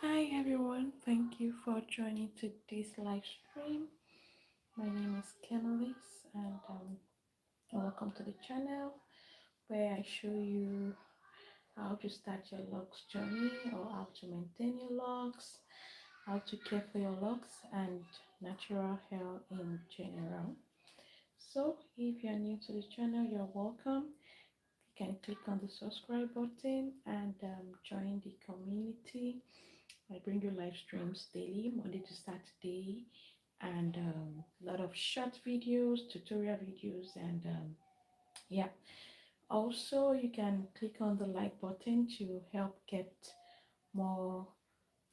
Hi everyone, thank you for joining today's live stream. My name is Kennelis and welcome to the channel where I show you how to start your locks journey or how to maintain your locks, how to care for your locks and natural hair in general. So if you're new to the channel, you're welcome. You can click on the subscribe button and join the community. I bring you live streams daily, Monday to Saturday, and a lot of short videos, tutorial videos, and yeah. Also, you can click on the like button to help get more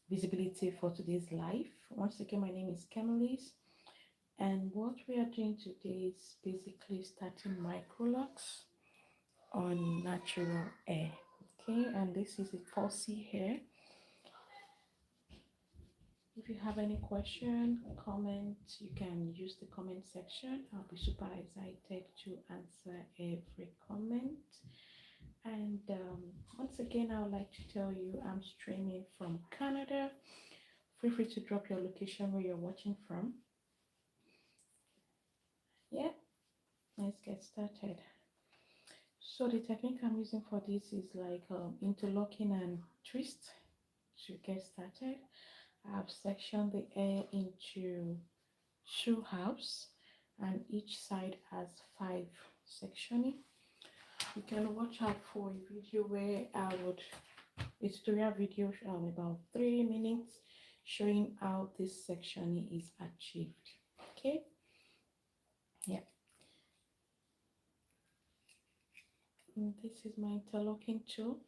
visibility for today's live. Once again, my name is Kemilis, and what we are doing today is basically starting Microlocs on natural hair. Okay, and this is a falsy hair. If you have any question, comment, you can use the comment section. I'll be super excited to answer every comment. And once again, I would like to tell you I'm streaming from Canada. Feel free to drop your location where you're watching from. Yeah, let's get started. So the technique I'm using for this is like interlocking and twist to get started. I've sectioned the hair into two halves and each side has 5 sectioning. You can watch out for a video where a tutorial video about 3 minutes showing how this sectioning is achieved. Okay, yeah, and this is my interlocking tool.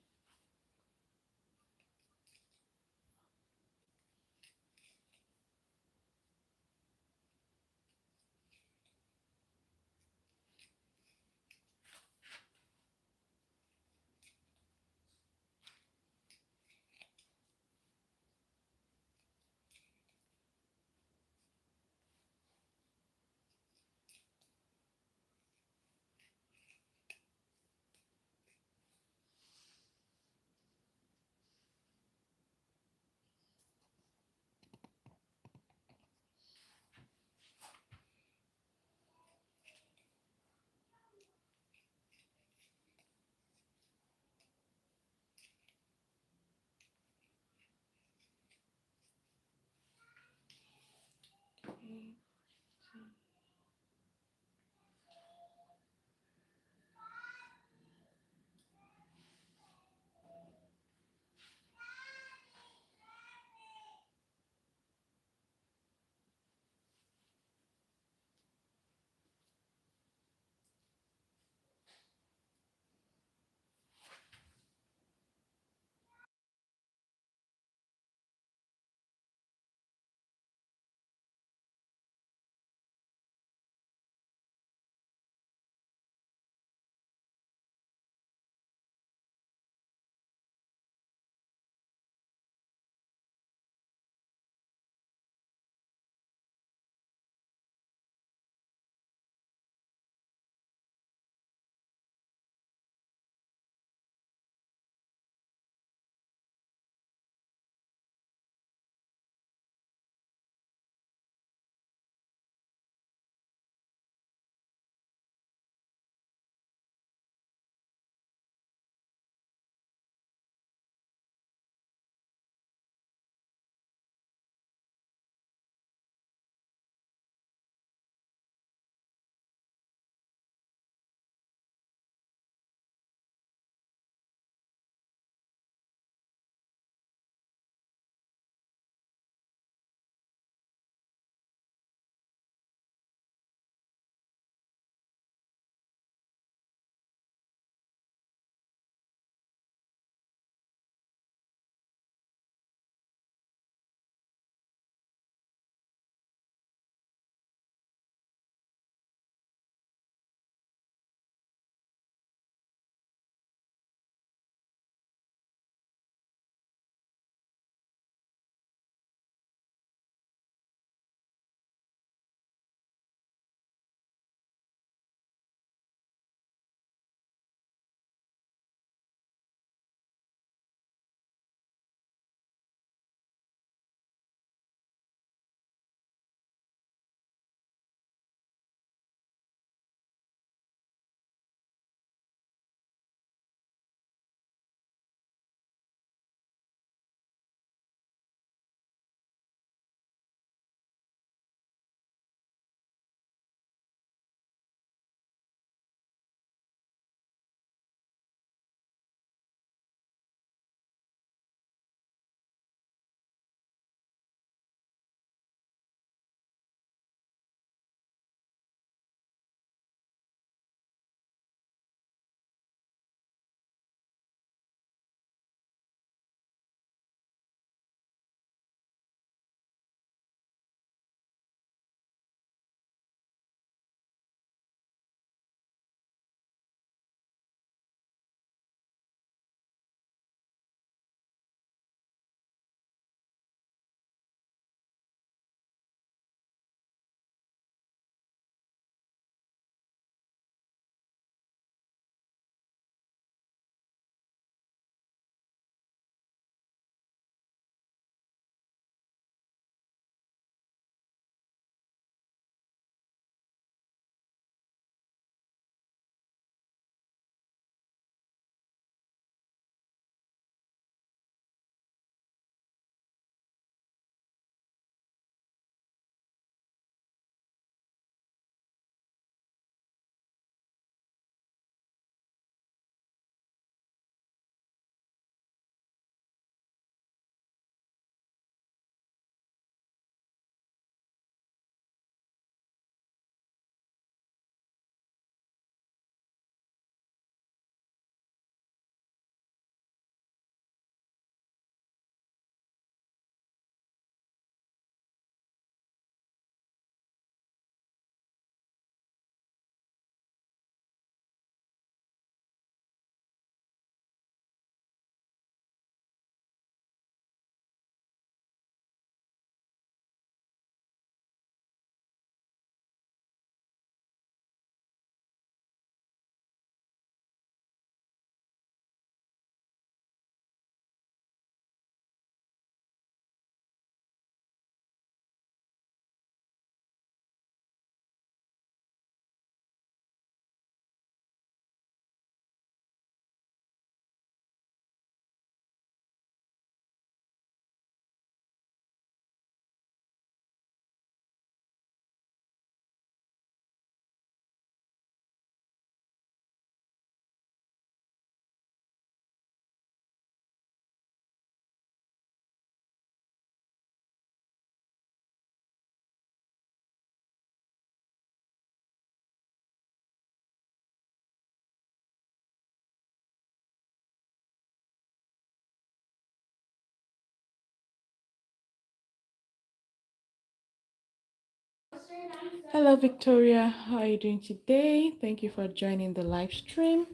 Hello, Victoria. How are you doing today? Thank you for joining the live stream.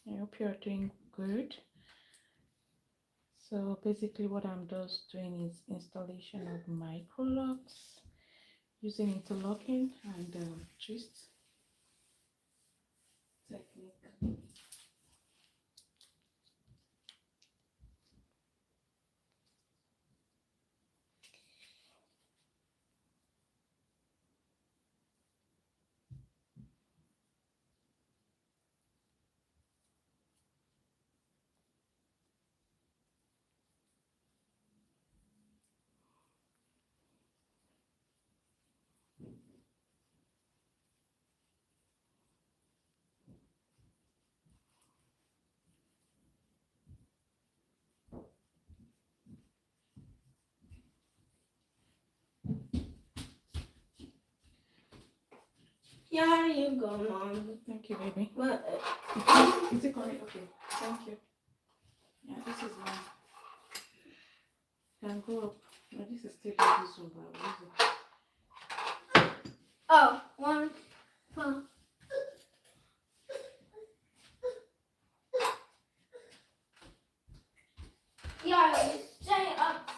I hope you're doing good. So basically what I'm just doing is installation of Microlocs using interlocking and twist technique. Yeah, you go, Mom. Thank you, baby. But Is it correct? Okay, thank you. Yeah, this is mine. Can go up. No, this is still this one, but I'll use it. oh, one, two. Yeah, stay up.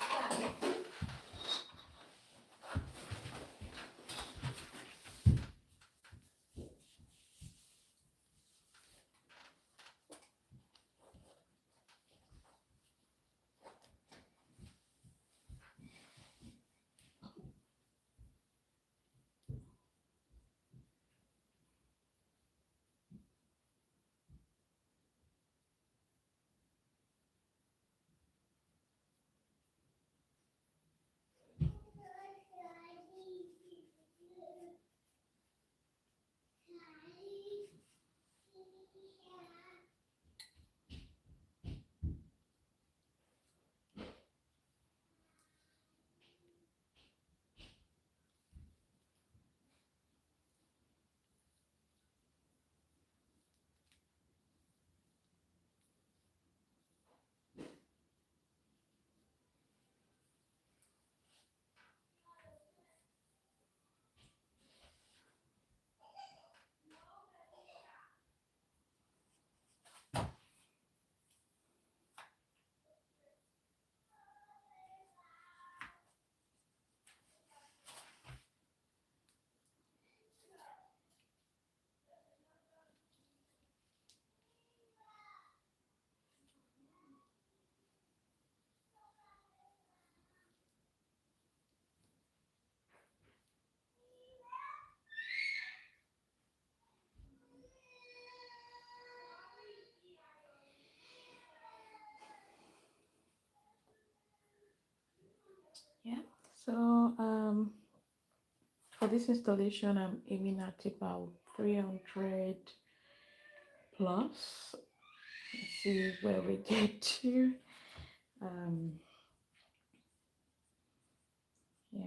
Yeah. So for this installation, I'm aiming at about 300 plus. Let's see where we get to. Um, yeah.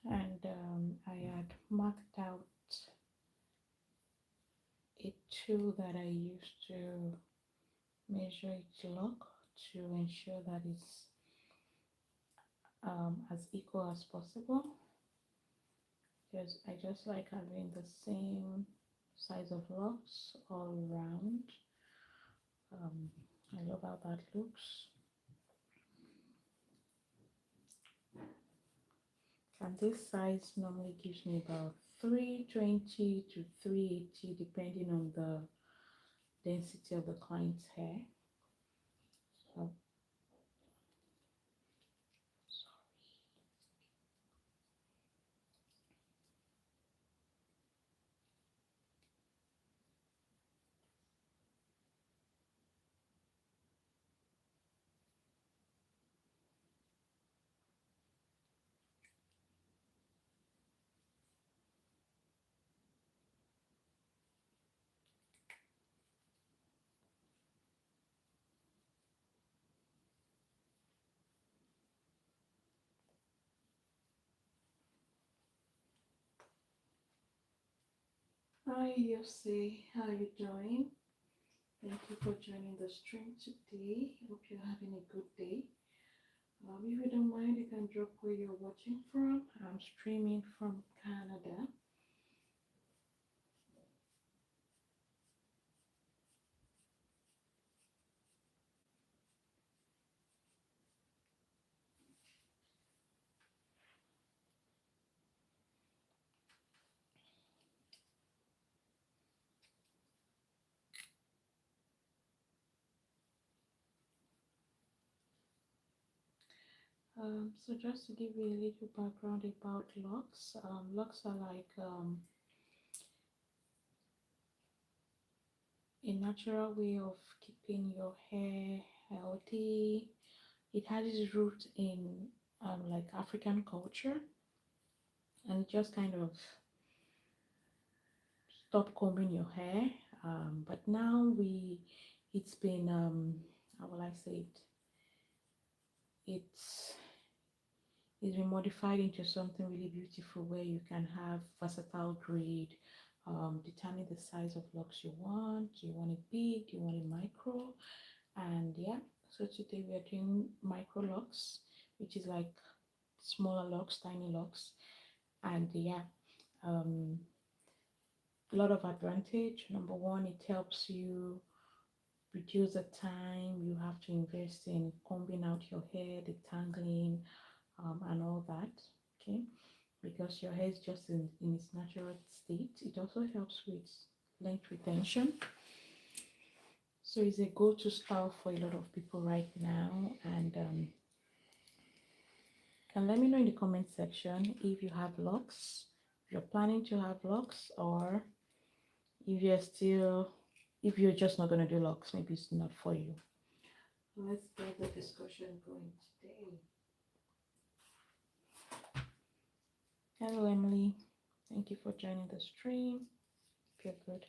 And I had marked out a tool that I use to measure each lock to ensure that it's as equal as possible, because I just like having the same size of locks all around. I love how that looks. And this size normally gives me about 320 to 380 depending on the density of the client's hair. So Hi, Yossi. How are you doing? Thank you for joining the stream today. Hope you're having a good day. If you don't mind, you can drop where you're watching from. I'm streaming from Canada. So just to give you a little background about locks, locks are like a natural way of keeping your hair healthy. It has its roots in like African culture, and just kind of stop combing your hair. But now it's been how will I say it? It's it's been modified into something really beautiful where you can have versatile grade, determine the size of locks you want. Do you want it big? Do you want it micro? And yeah, so today we are doing micro locks, which is like smaller locks, tiny locks. And yeah, um, a lot of advantage. Number one, it helps you reduce the time you have to invest in combing out your hair, the tangling, and all that. Okay, because your hair is just in its natural state. It also helps with length retention. So it's a go-to style for a lot of people right now. And can let me know in the comment section if you have locks, if you're planning to have locks, or if you're just not going to do locks, maybe it's not for you. Let's get the discussion going today. Hello, Emily. Thank you for joining the stream. Feel good.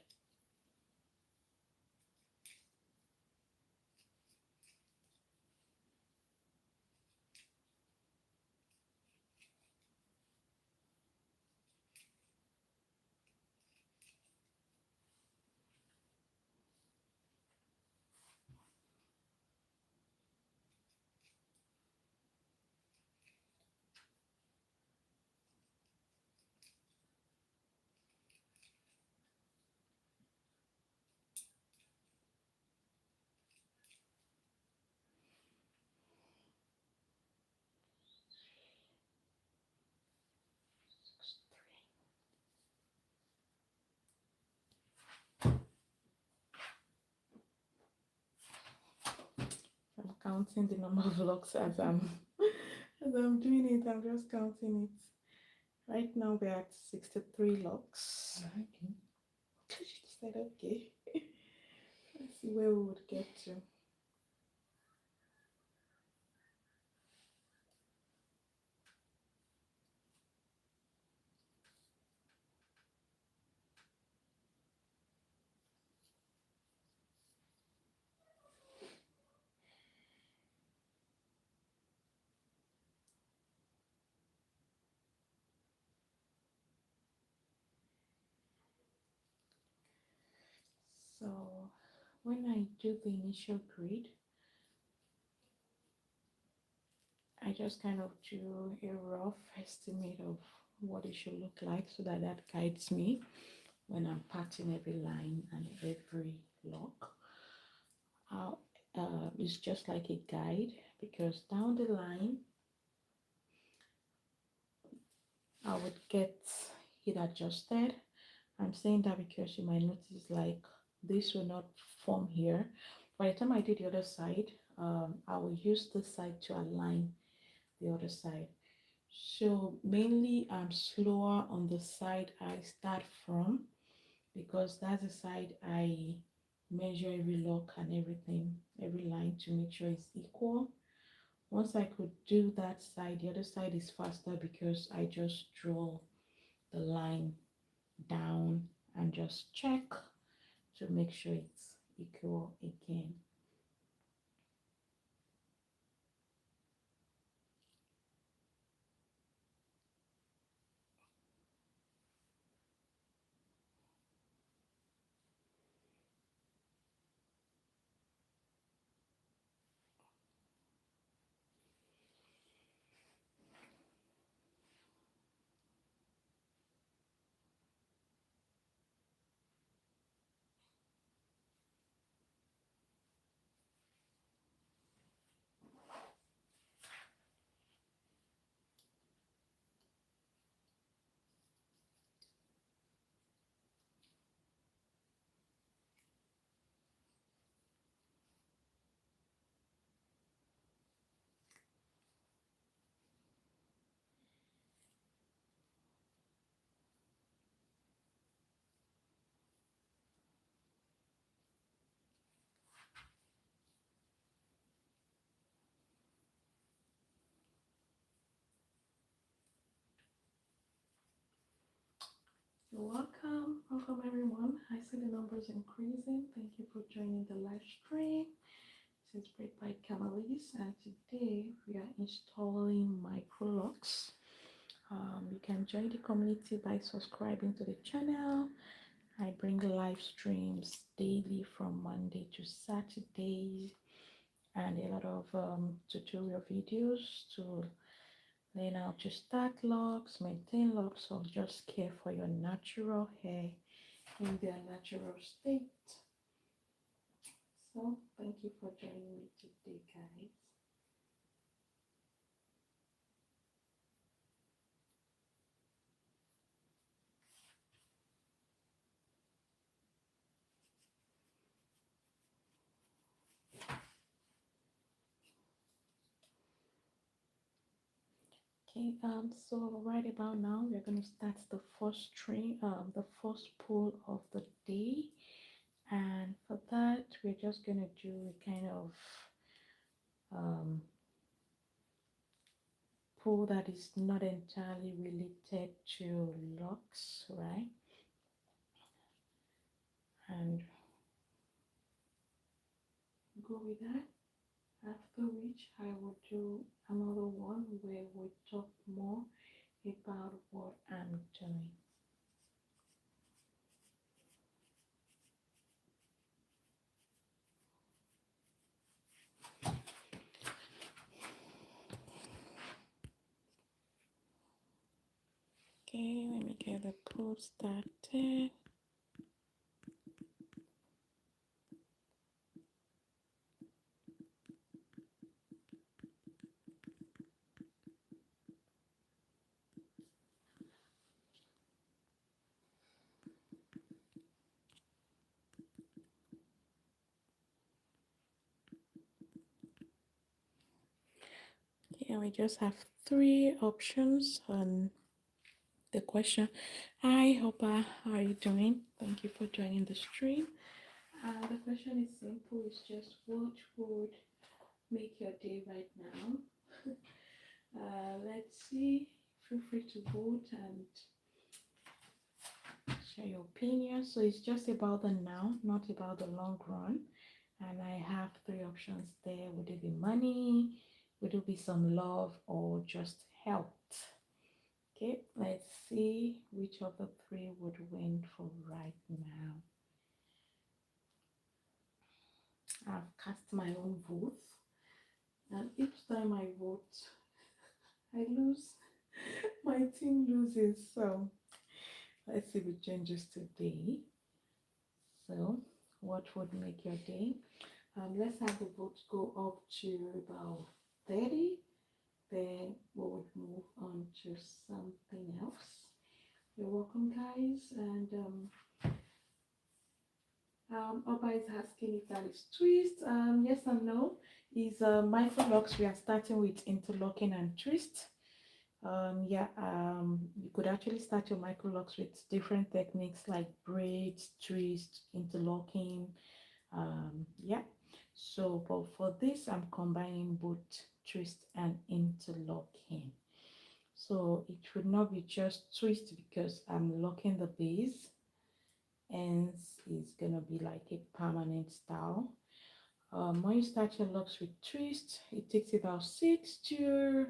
I'm counting the number of locks as I'm doing it. I'm just counting it. Right now we're at 63 locks. Okay. She said okay. Let's see where we would get to. So when I do the initial grid, I just kind of do a rough estimate of what it should look like so that that guides me when I'm patting every line and every lock. It's just like a guide because down the line I would get it adjusted. I'm saying that because you might notice like this will not form here. By the time I do the other side, I will use this side to align the other side. So mainly I'm slower on the side I start from because that's the side I measure every lock and everything, every line to make sure it's equal. Once I could do that side, the other side is faster because I just draw the line down and just check to make sure it's equal again. You're welcome. Welcome everyone. I see the numbers increasing. Thank you for joining the live stream. This is Break by Canalis, and today we are installing Microlocs. You can join the community by subscribing to the channel. I bring live streams daily from Monday to Saturday and a lot of tutorial videos to learn how to start locks, maintain locks, or just care for your natural hair in their natural state. So thank you for joining me today, guys. Okay, so right about now we're going to start the first stream, the first pull of the day, and for that we're just going to do a kind of pull that is not entirely related to locks, right? And go with that. After which I will do another one where we talk more about what I'm doing. Okay, let me get the poll started. Okay, we just have three options on the question. Hi, Hopper, how are you doing? Thank you for joining the stream. The question is simple. It's just what would make your day right now? Let's see. Feel free to vote and share your opinion. So it's just about the now, not about the long run. And I have three options there. Would it be money? Would it be some love or just health? Okay, let's see which of the three would win for right now. I've cast my own votes, and each time I vote, I lose. My team loses. So let's see the changes today. So, what would make your day? Let's have the votes go up to about 30. Then we would move on to something else. You're welcome, guys. And Oba is asking if that is twist. Yes and no. Is Microlocs. We are starting with interlocking and twist. You could actually start your Microlocs with different techniques like braids, twist, interlocking. So but for this I'm combining both twist and interlocking. So it would not be just twist because I'm locking the base, and it's gonna be like a permanent style. When you start your locks with twist, it takes about 6 to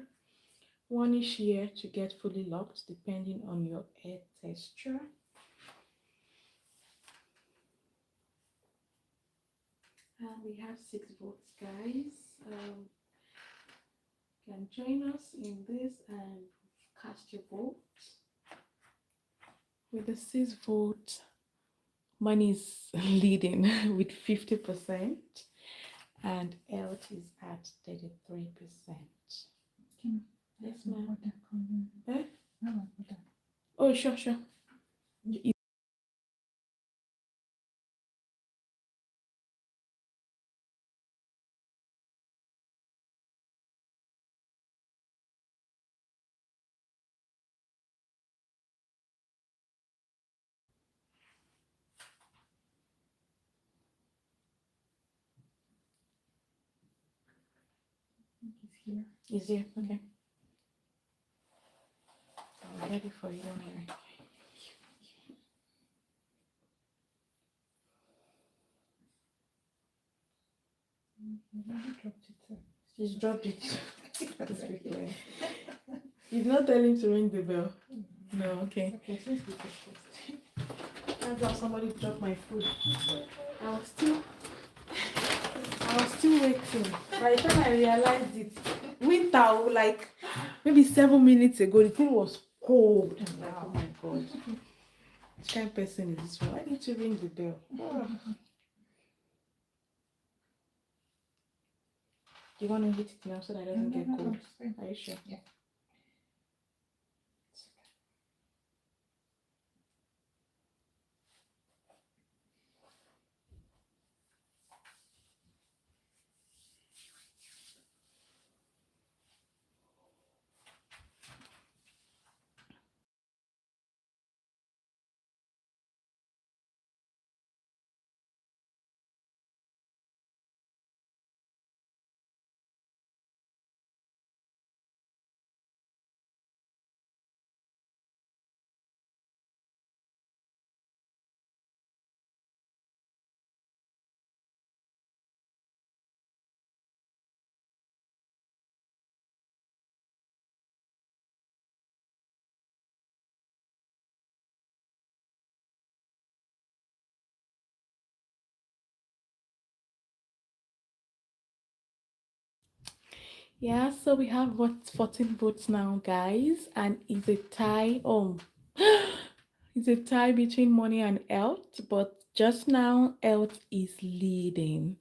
1-ish year to get fully locked depending on your hair texture. And we have 6 votes, guys. You can join us in this and cast your vote. With the 6 votes, money is leading with 50%, and health is at 33%. Yes, ma'am. Eh? Oh, sure. Is here? Okay. I'm ready for you. Don't worry. Dropped it. She's dropped it. You've not tell him to ring the bell. No, okay. Okay, since we discussed. That's how somebody dropped my food. I was still waiting. By the time I realized it, winter, like maybe 7 minutes ago, the thing was cold. I'm like, oh my god. Which kind of person is this one? Why didn't you ring the bell? Oh. Do you want to hit it now so that it doesn't get cold? Are you sure? Yeah. Yeah, so we have what 14 votes now, guys, and it's a tie. Oh, it's a tie between money and health, but just now, health is leading.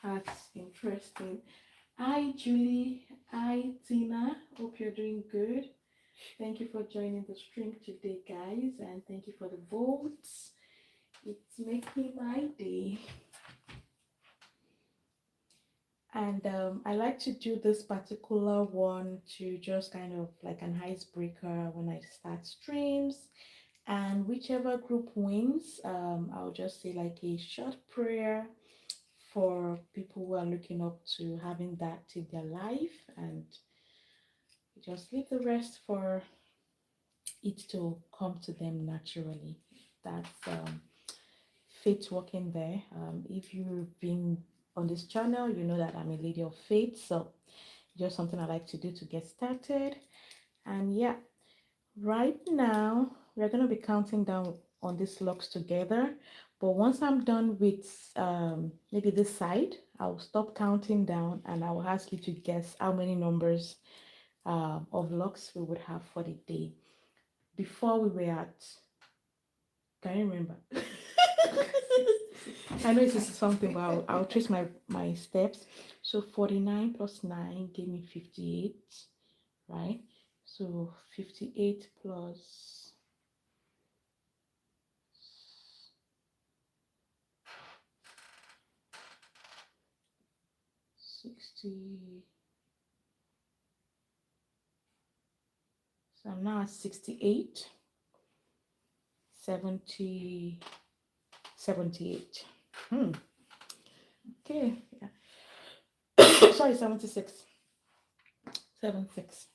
That's interesting. Hi, Julie. Hi, Tina. Hope you're doing good. Thank you for joining the stream today, guys, and thank you for the votes. It's making my day. And I like to do this particular one to just kind of like an icebreaker when I start streams. And whichever group wins, I'll just say like a short prayer for people who are looking up to having that in their life, and just leave the rest for it to come to them naturally. That's faith working there. If you've been on this channel, you know that I'm a lady of faith, so just something I like to do to get started. And yeah, right now we're going to be counting down on these locks together, but once I'm done with maybe this side, I'll stop counting down and I will ask you to guess how many numbers of locks we would have for the day. Before we were at, can you remember? I know this is something, but I'll trace my steps. So 49 plus 9 gave me 58, right? So 58 plus 60. So I'm now at 68, 70, 78. Okay, yeah. Sorry, 76. 76.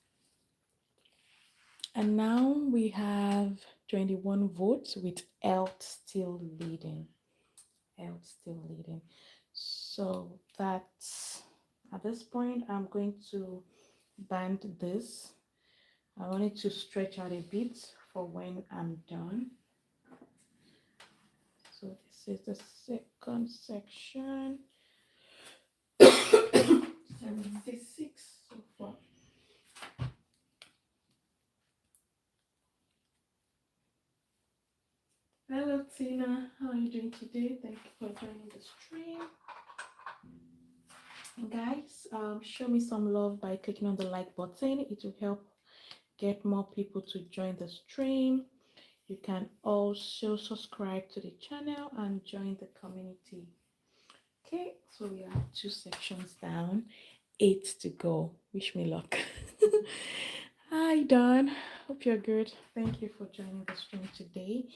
And now we have 21 votes with health still leading. Health still leading. So that's at this point, I'm going to band this. I want it to stretch out a bit for when I'm done. So this is the second section. 76 so far. Hello Tina, how are you doing today? Thank you for joining the stream. And guys, show me some love by clicking on the like button. It will help get more people to join the stream. You can also subscribe to the channel and join the community. Okay, so we have 2 sections down, 8 to go. Wish me luck. Hi Don, hope you're good. Thank you for joining the stream today.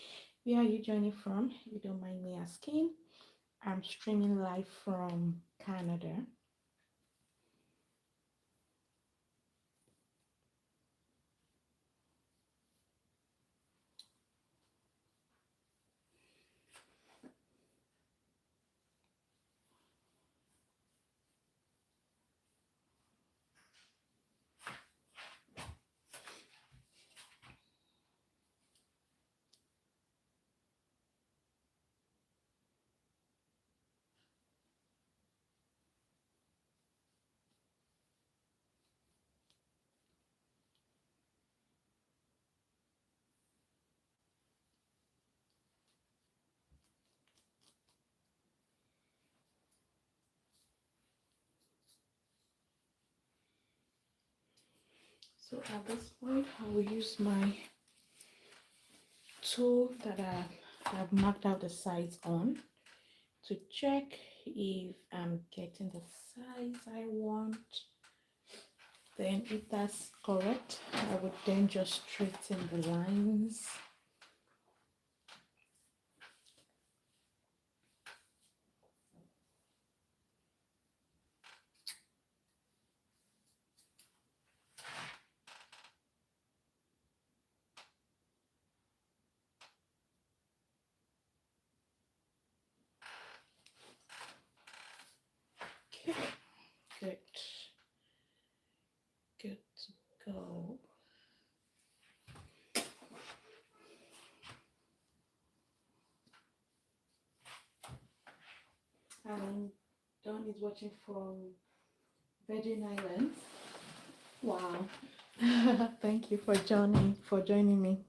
Where are you joining from, if you don't mind me asking? I'm streaming live from Canada. So at this point, I will use my tool that I've marked out the size on to check if I'm getting the size I want. Then if that's correct, I would then just straighten the lines. Okay, good. Good to go. And Dawn is watching from Virgin Islands. Wow. Thank you for joining me.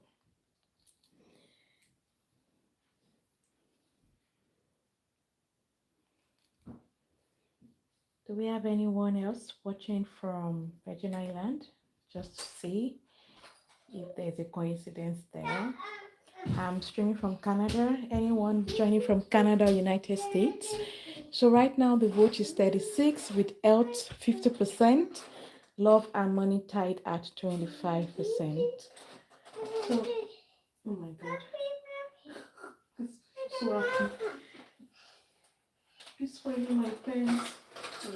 Do we have anyone else watching from Virgin Island? Just to see if there's a coincidence there. I'm streaming from Canada. Anyone joining from Canada or United States? So right now the vote is 36 with health 50%, love and money tied at 25%. So, oh my God. So happy. It's spoiling my pants. Oh,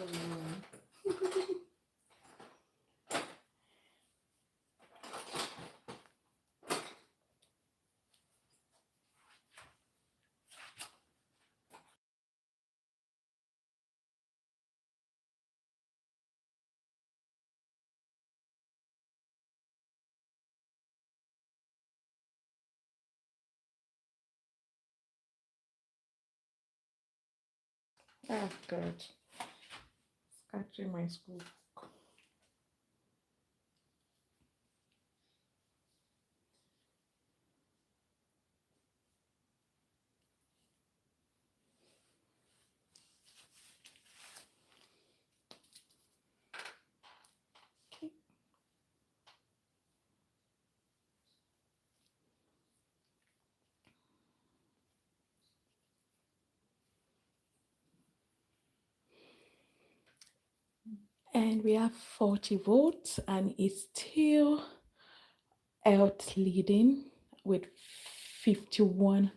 oh God. Scattering my school. Okay. And we have 40 votes, and it's still health leading with 51%,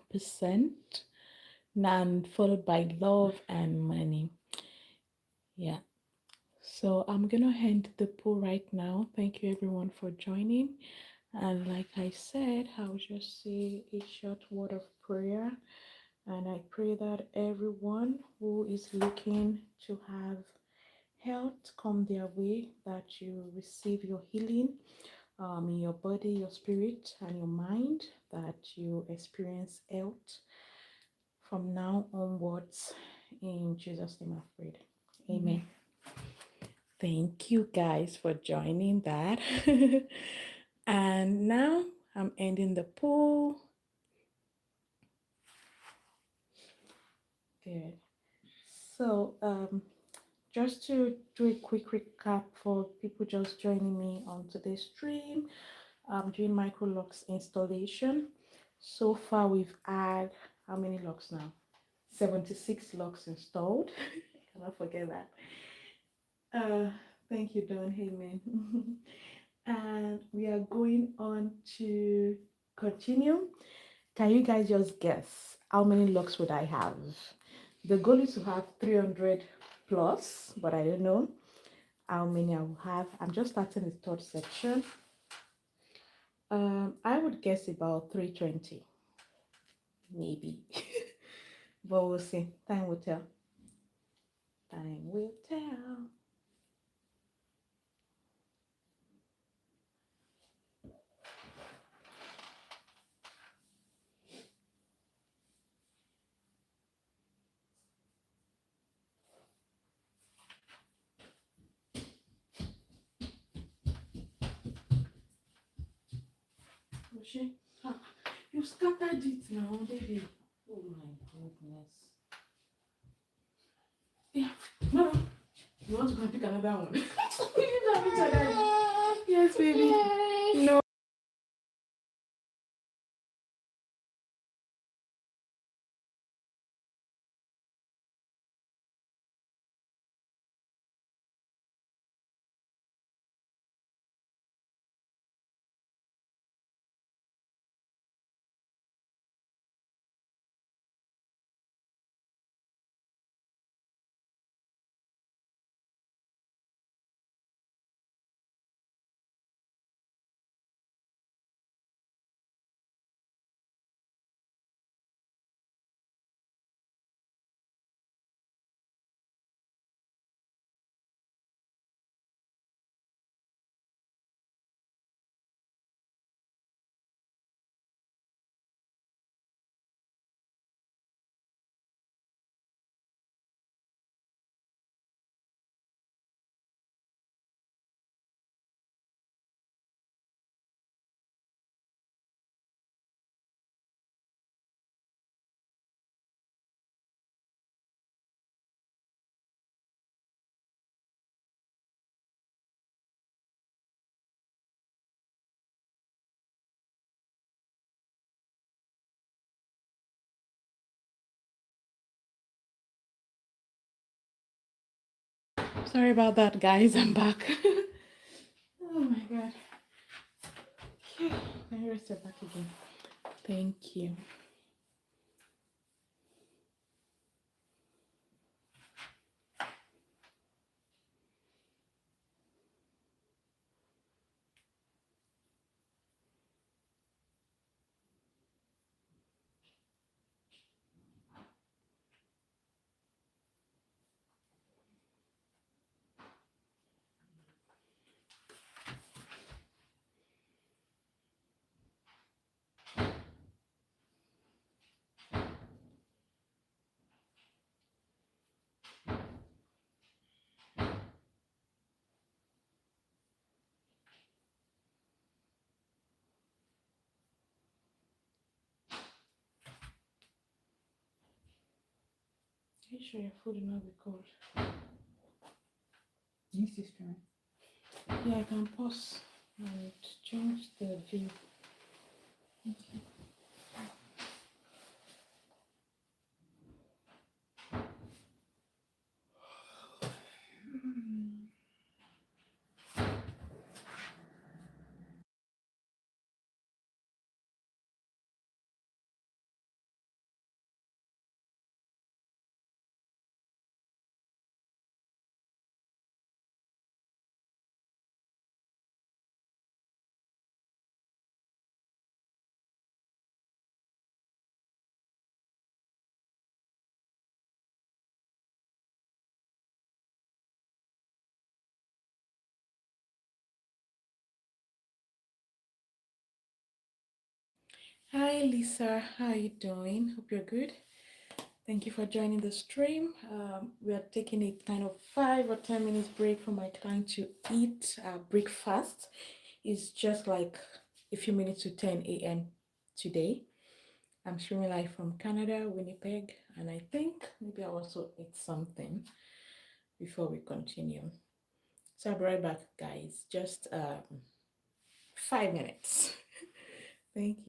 and followed by love and money. Yeah. So I'm gonna end the poll right now. Thank you everyone for joining. And like I said, I'll just say a short word of prayer. And I pray that everyone who is looking to have health come their way, that you receive your healing in your body, your spirit, and your mind, that you experience health from now onwards. In Jesus' name I prayed. Amen. Thank you guys for joining that. And now I'm ending the poll. Good. So just to do a quick recap for people just joining me on today's stream, I'm doing Microlocs installation. So far we've had how many locks now? 76 locks installed. Cannot forget that. Thank you, Don Heyman. And we are going on to continue. Can you guys just guess how many locks would I have? The goal is to have 300 plus, but I don't know how many I will have. I'm just starting the third section. I would guess about 320, maybe. But we'll see. Time will tell. Time will tell. Oshé, you scattered it now, baby. Oh my goodness. Yeah, no, you want to go and pick another one? You didn't have it already. Yes, baby. No. Sorry about that, guys. I'm back. Oh my god. Okay, now you're still back again. Thank you. Are you sure your food will not be cold? Yes, sister. Yeah, I can pause and change the view. Hi Lisa, how are you doing? Hope you're good. Thank you for joining the stream. We are taking a kind of 5 or 10 minutes break for my client to eat breakfast. It's just like a few minutes to 10 a.m. today. I'm streaming live from Canada, Winnipeg, and I think maybe I'll also eat something before we continue. So I'll be right back, guys. Just 5 minutes. Thank you.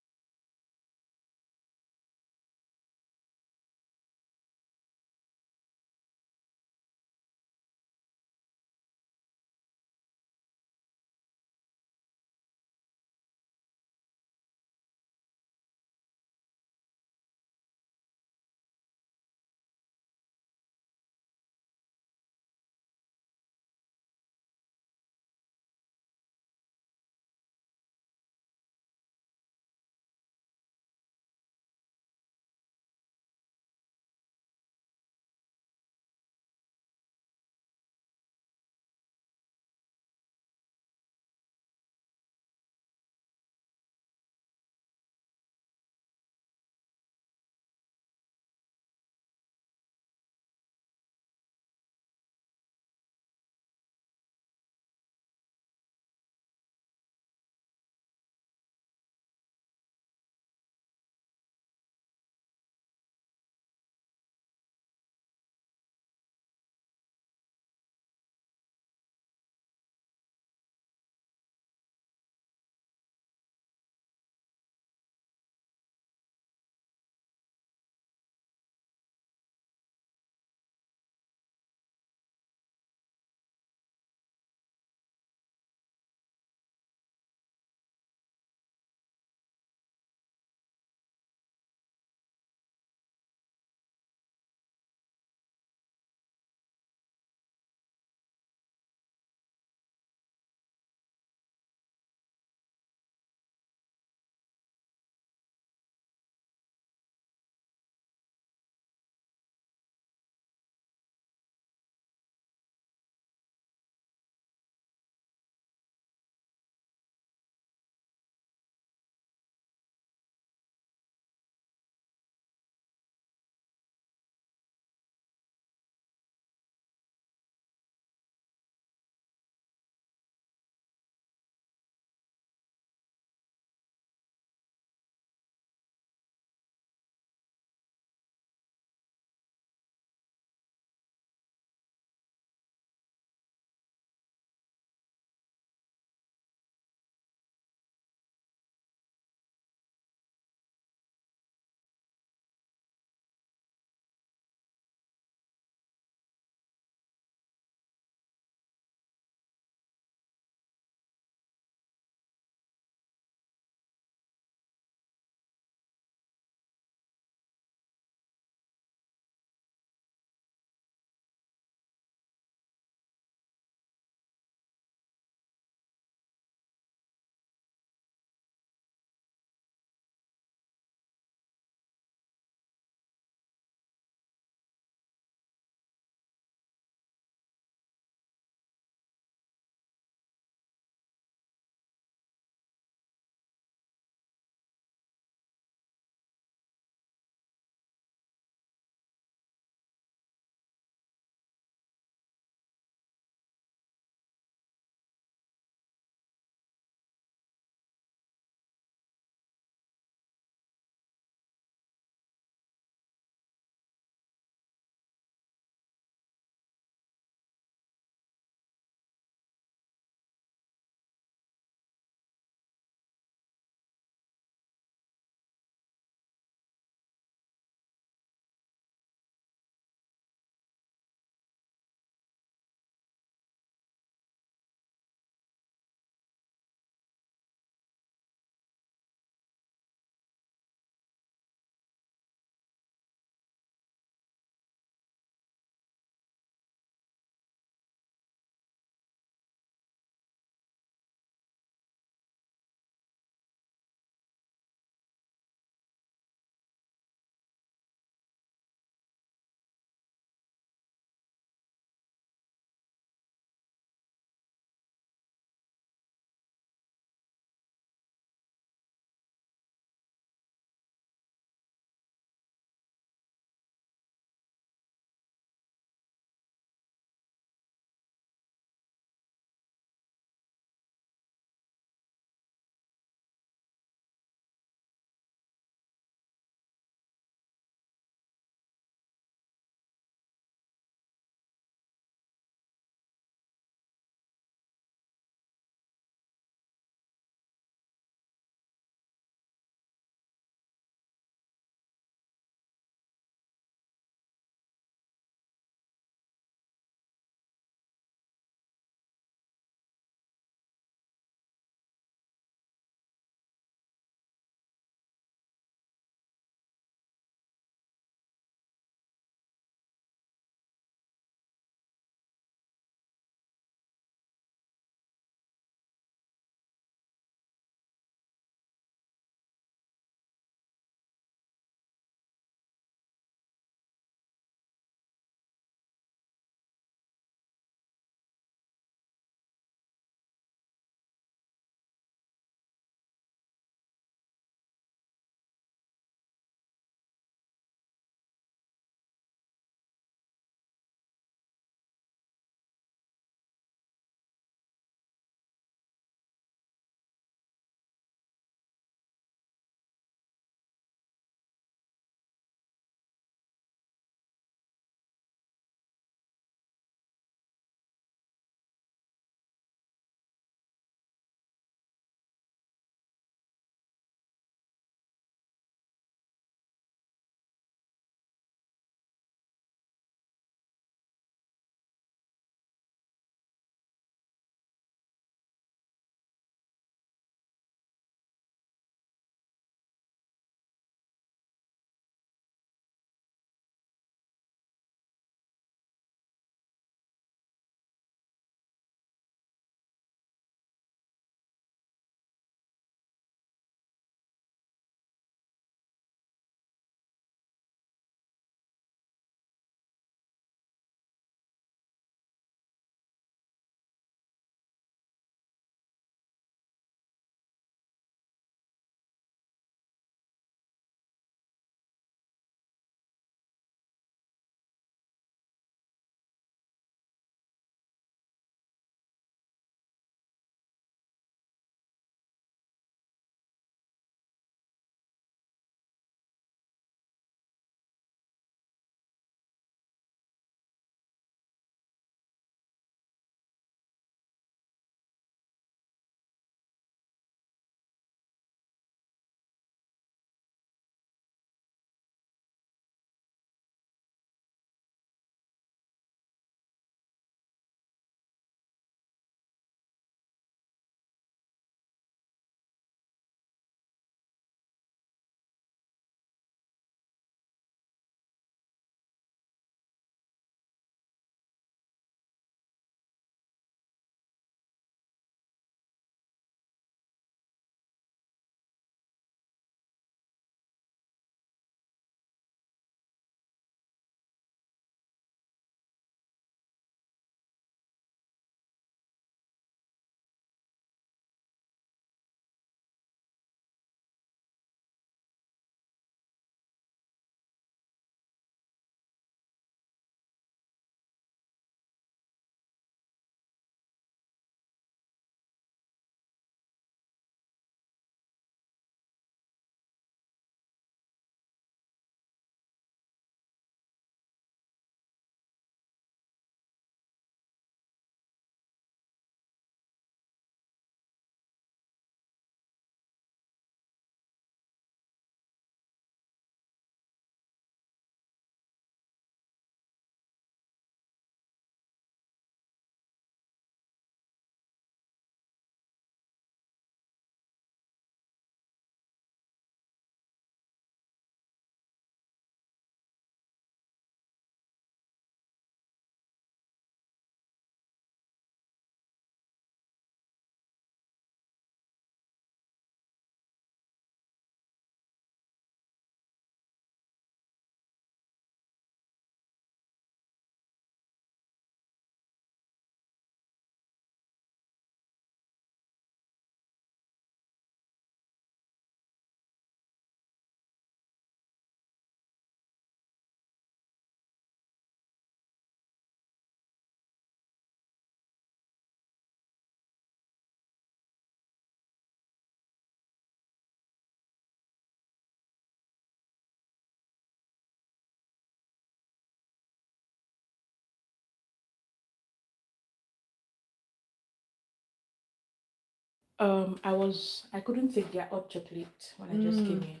I couldn't take their hot chocolate when I just came here.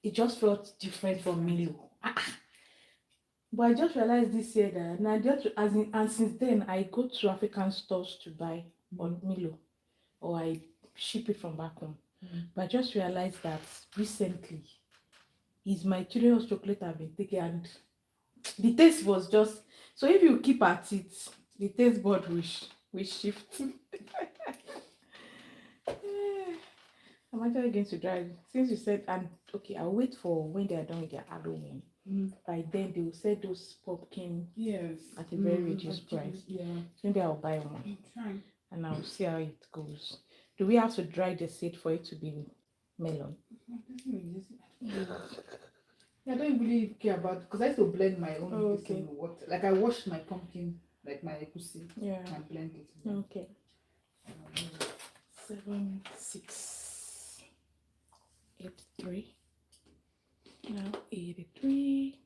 It just felt different from Milo. But I just realized this year that now just as in, and since then I go to African stores to buy on Milo, or I ship it from back home. But I just realized that recently is my children's chocolate I've been taking, and the taste was just so. If you keep at it, the taste bud will shift. I'm actually going to drive since you said, and okay, I'll wait for when they are done with their Halloween. By then they will sell those pumpkin at a very reduced price. Yeah. So maybe I'll buy one Try. and I'll see how it goes. Do we have to dry the seed for it to be melon? I don't really care about because I used to blend my own Okay. in water. Like I wash my pumpkin, like my egusi, Yeah. and blend it. Okay. 7, 6, 83. Now 83.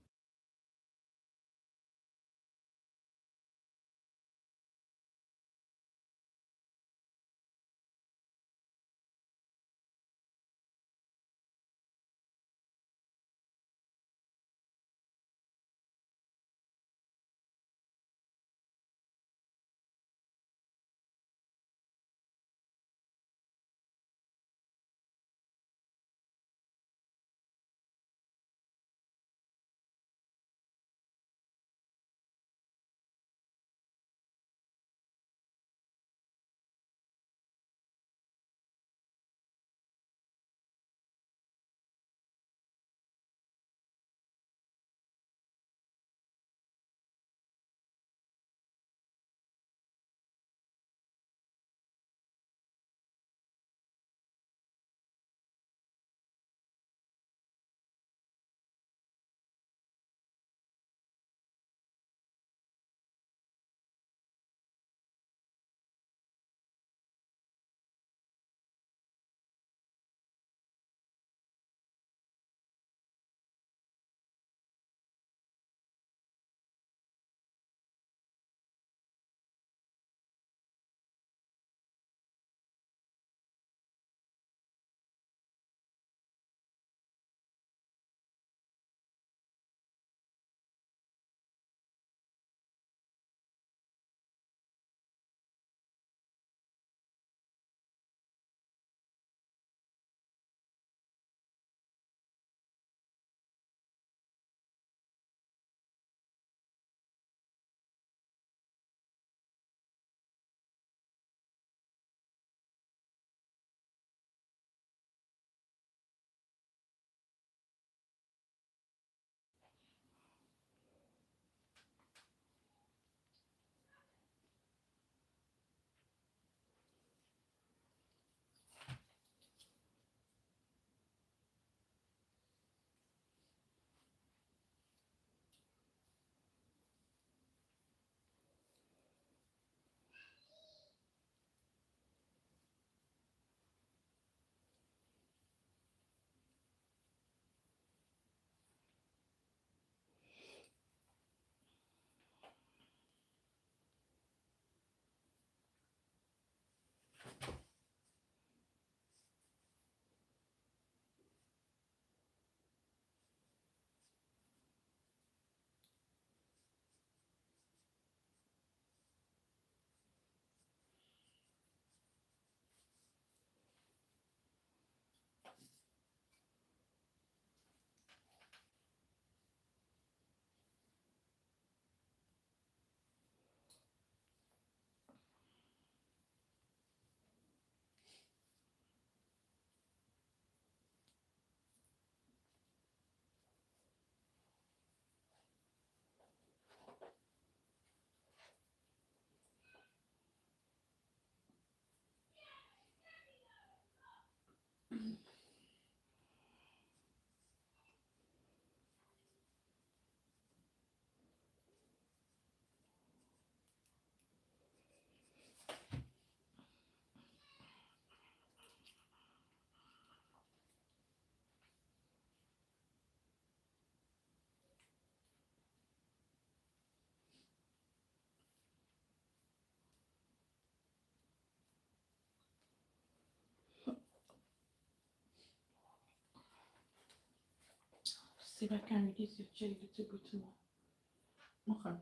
see if I can reduce your chair a little bit more. Okay.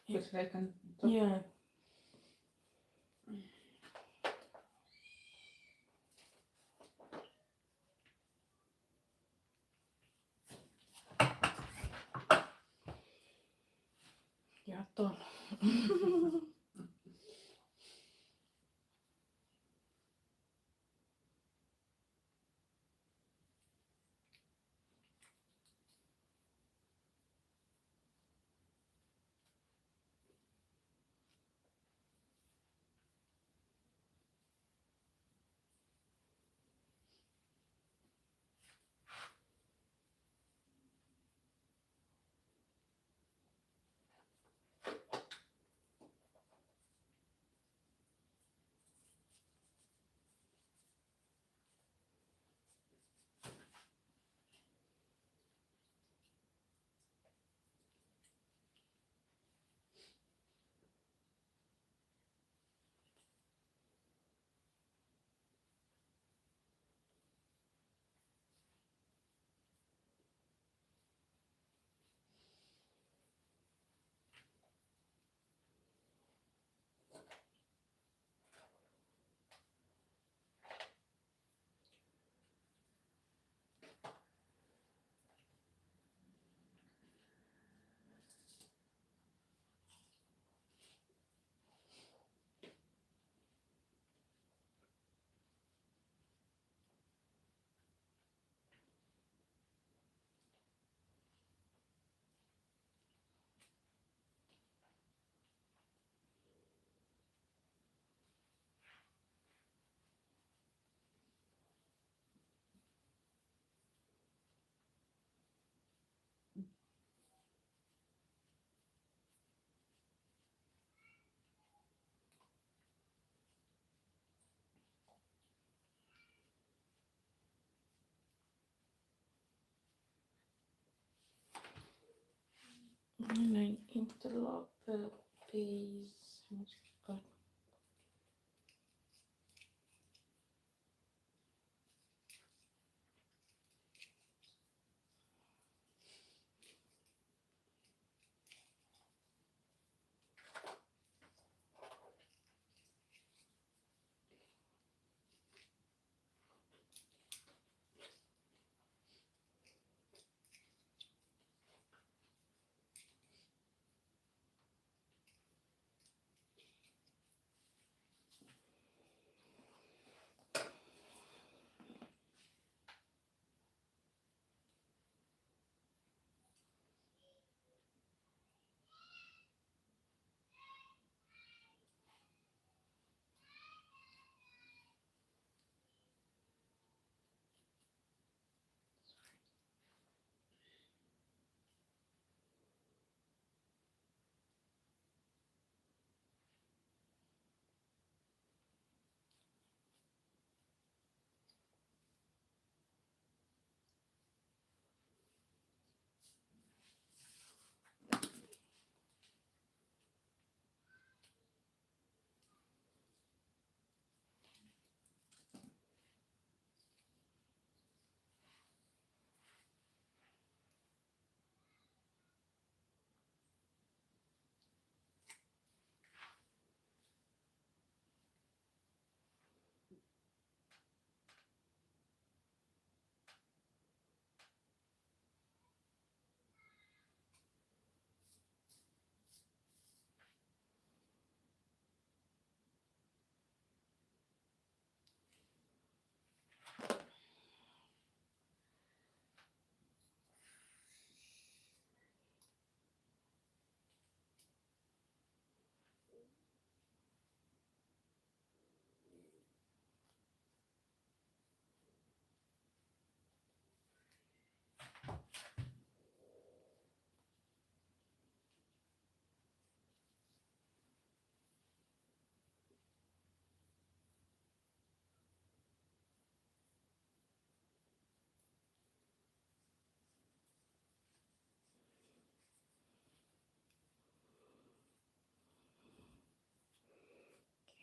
Yeah. So I can talk. Yeah. You're done. And I interlock the base. Good.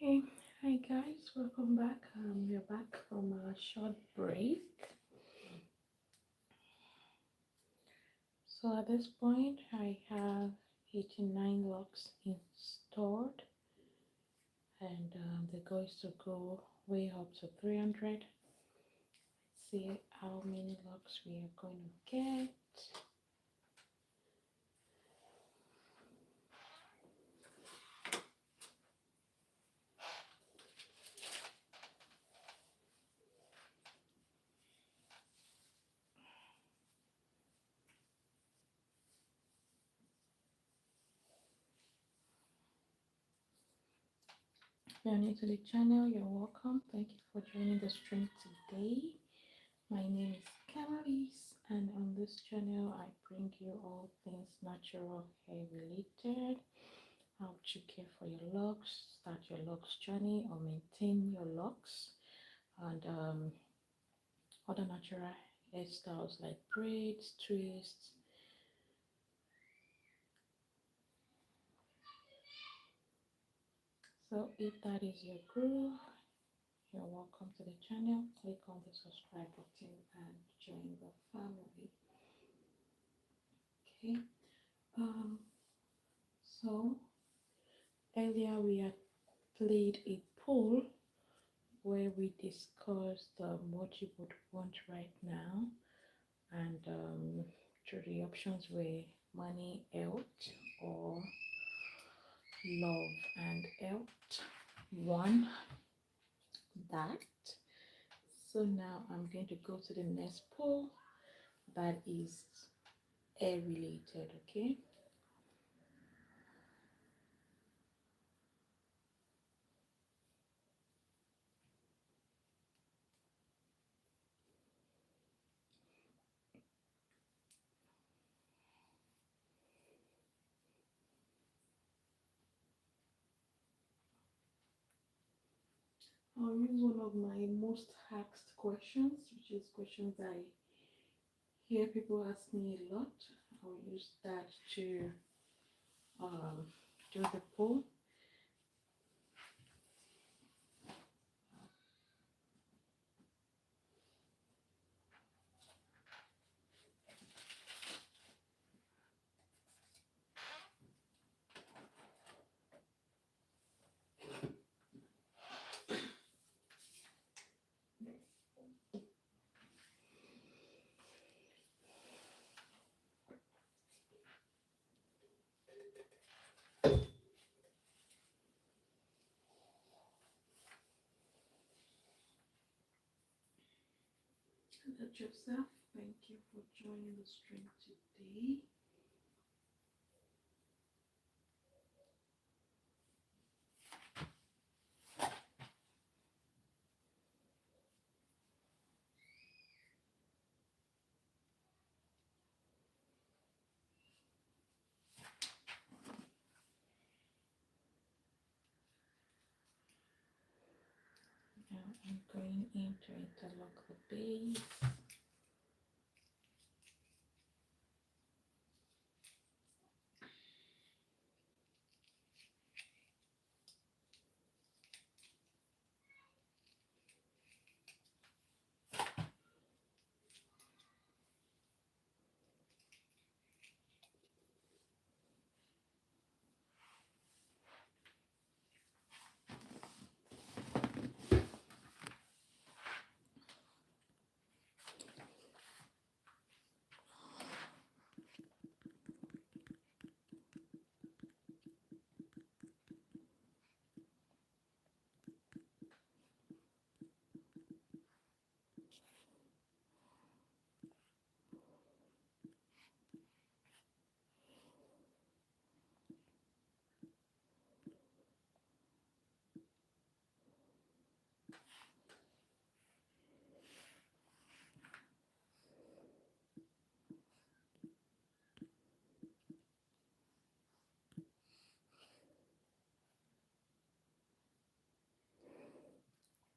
Okay, hi guys, welcome back. We're back from a short break. So at this point, I have 89 locks installed, and the goal is to go way up to 300. See how many locks we are going to get. If you're new to the channel, you're welcome. Thank you for joining the stream today. My name is Cannabis, and on this channel I bring you all things natural hair related, how to care for your locks, start your locks journey or maintain your locks, and other natural hairstyles like braids, twists. So if that is your groove, you're welcome to the channel. Click on the subscribe button and join the family. Okay. So earlier we had played a poll where we discussed what you would want right now, and the options were money, health, or love and health. One that. So now I'm going to go to the next poll that is hair related. Okay. I'll use one of my most asked questions, which is questions I hear people ask me a lot. I'll use that to um, do the poll. Hello Joseph, thank you for joining the stream today. Now I'm going in to interlock the base.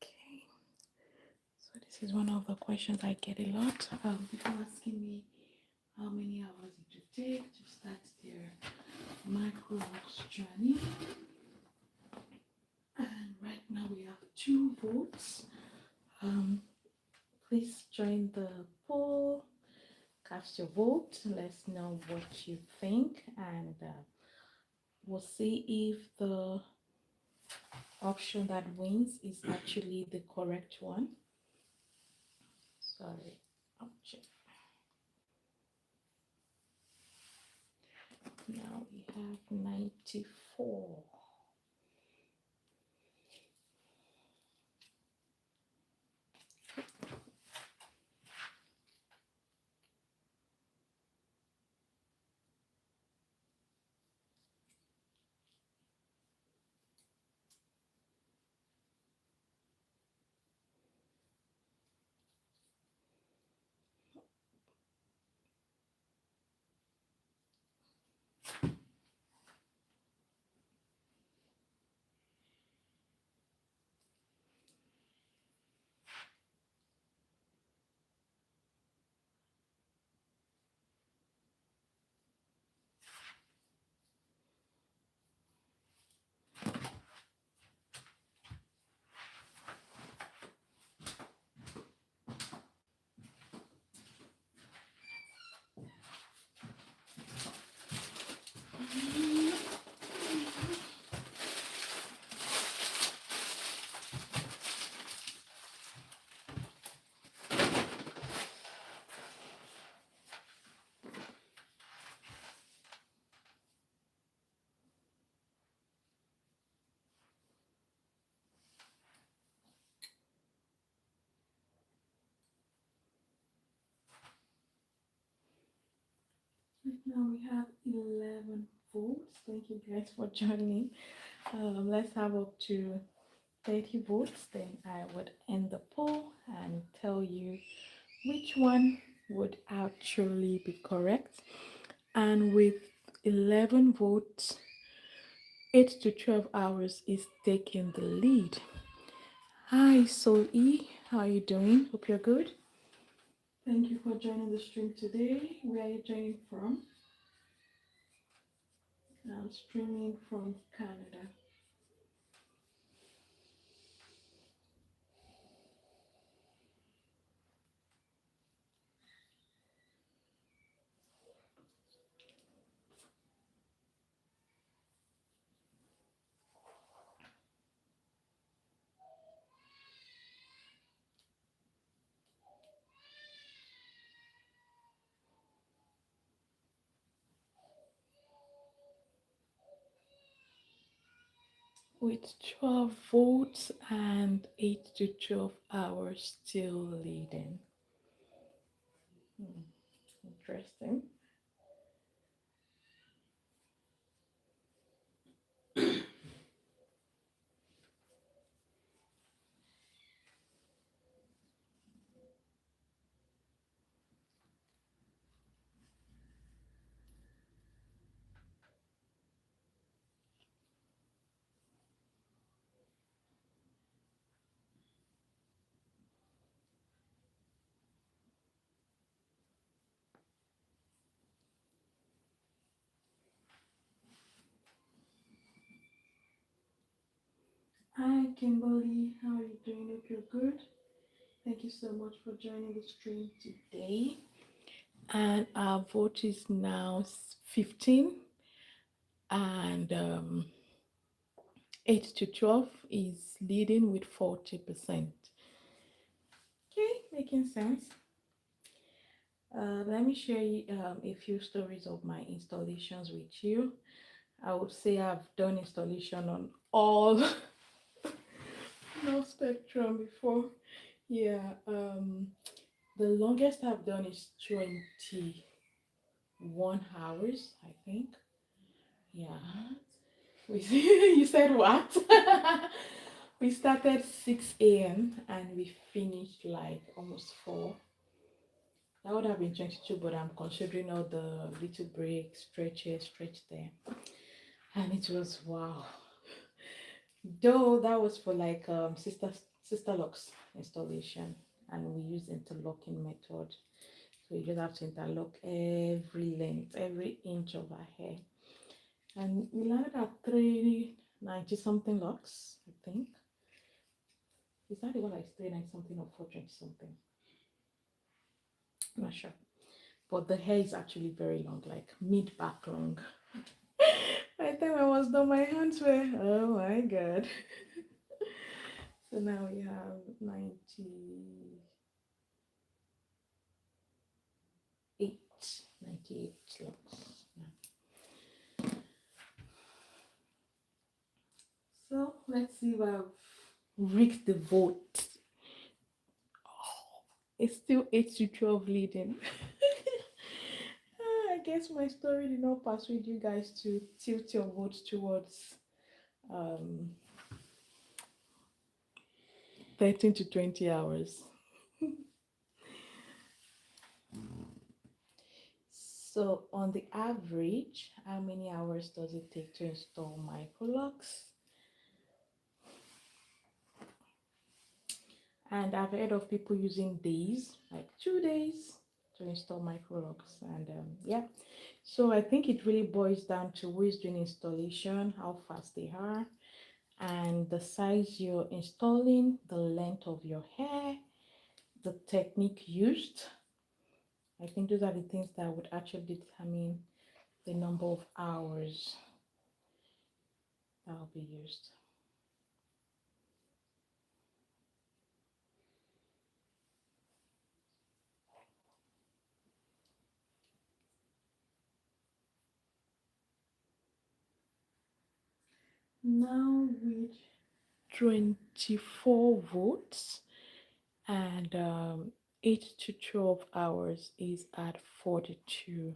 Okay, so this is one of the questions I get a lot. People asking me how many hours it would take to start their Microlocs journey. And right now we have 2 votes. Please join the poll cast your vote. Let's know what you think, and we'll see if the option that wins is actually the correct one. Sorry, option. Now we have 94. Now we have 11 votes. Thank you guys for joining. Let's have up to 30 votes. Then I would end the poll and tell you which one would actually be correct. And with 11 votes, 8 to 12 hours is taking the lead. Hi, Soul E. How are you doing? Hope you're good. Thank you for joining the stream today. Where are you joining from? I'm streaming from Canada. With 12 votes and 8 to 12 hours still leading. Interesting. Hi, Kimberly. How are you doing? Hope you're good. Thank you so much for joining the stream today. And our vote is now 15, and 8 to 12 is leading with 40%. Okay, making sense. Let me share a few stories of my installations with you. I would say I've done installation on all no spectrum before. Yeah, the longest I've done is 21 hours, I think. Yeah. You said what? We started 6 a.m. and we finished like almost 4. That would have been 22, but I'm considering all the little breaks, stretch here, stretch there. And it was wow. Though that was for like sister locks installation, and we use interlocking method. So you just have to interlock every length, every inch of our hair. And we landed at 390 something locks, I think. Is that the one like 390 something or 420 something? I'm not sure. but the hair is actually very long, like mid back long. By the time I was done, my hands were, oh my god. So now we have 98 locks. Yeah. So let's see if I've rigged the vote. It's still 8 to 12 leading. I guess my story did not persuade you guys to tilt your votes towards um 13 to 20 hours. So on the average, how many hours does it take to install Microlocs? And I've heard of people using days, like 2 days to install Microlocs. And yeah, so I think it really boils down to who is doing installation, how fast they are, and the size you're installing, the length of your hair, the technique used. I think those are the things that would actually determine the number of hours that will be used. Now with 24 votes and 8 to 12 hours is at 42%.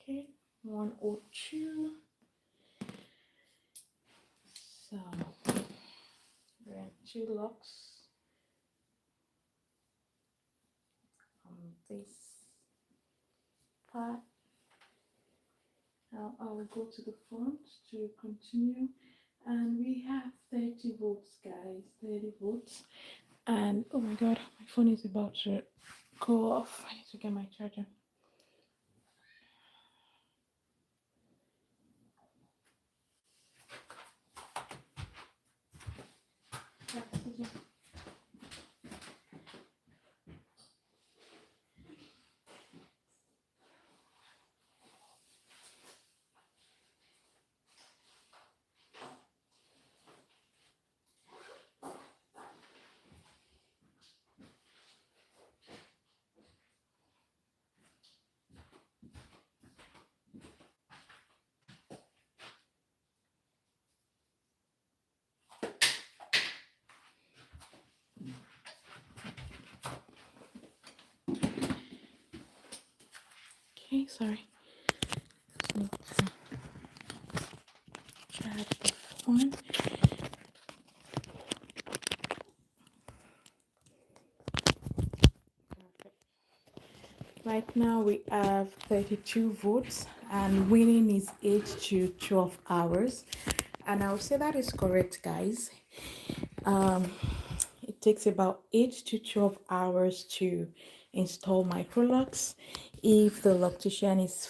Okay, 102. So we have 2 locks on this part. Now I will go to the front to continue, and we have 30 votes, guys. 30 votes. And oh my god, my phone is about to go off. I need to get my charger. Okay, sorry. Just need to charge the phone. Right now we have 32 votes and winning is 8 to 12 hours. And I'll say that is correct, guys. It takes about 8 to 12 hours to install Microlocs if the loctician is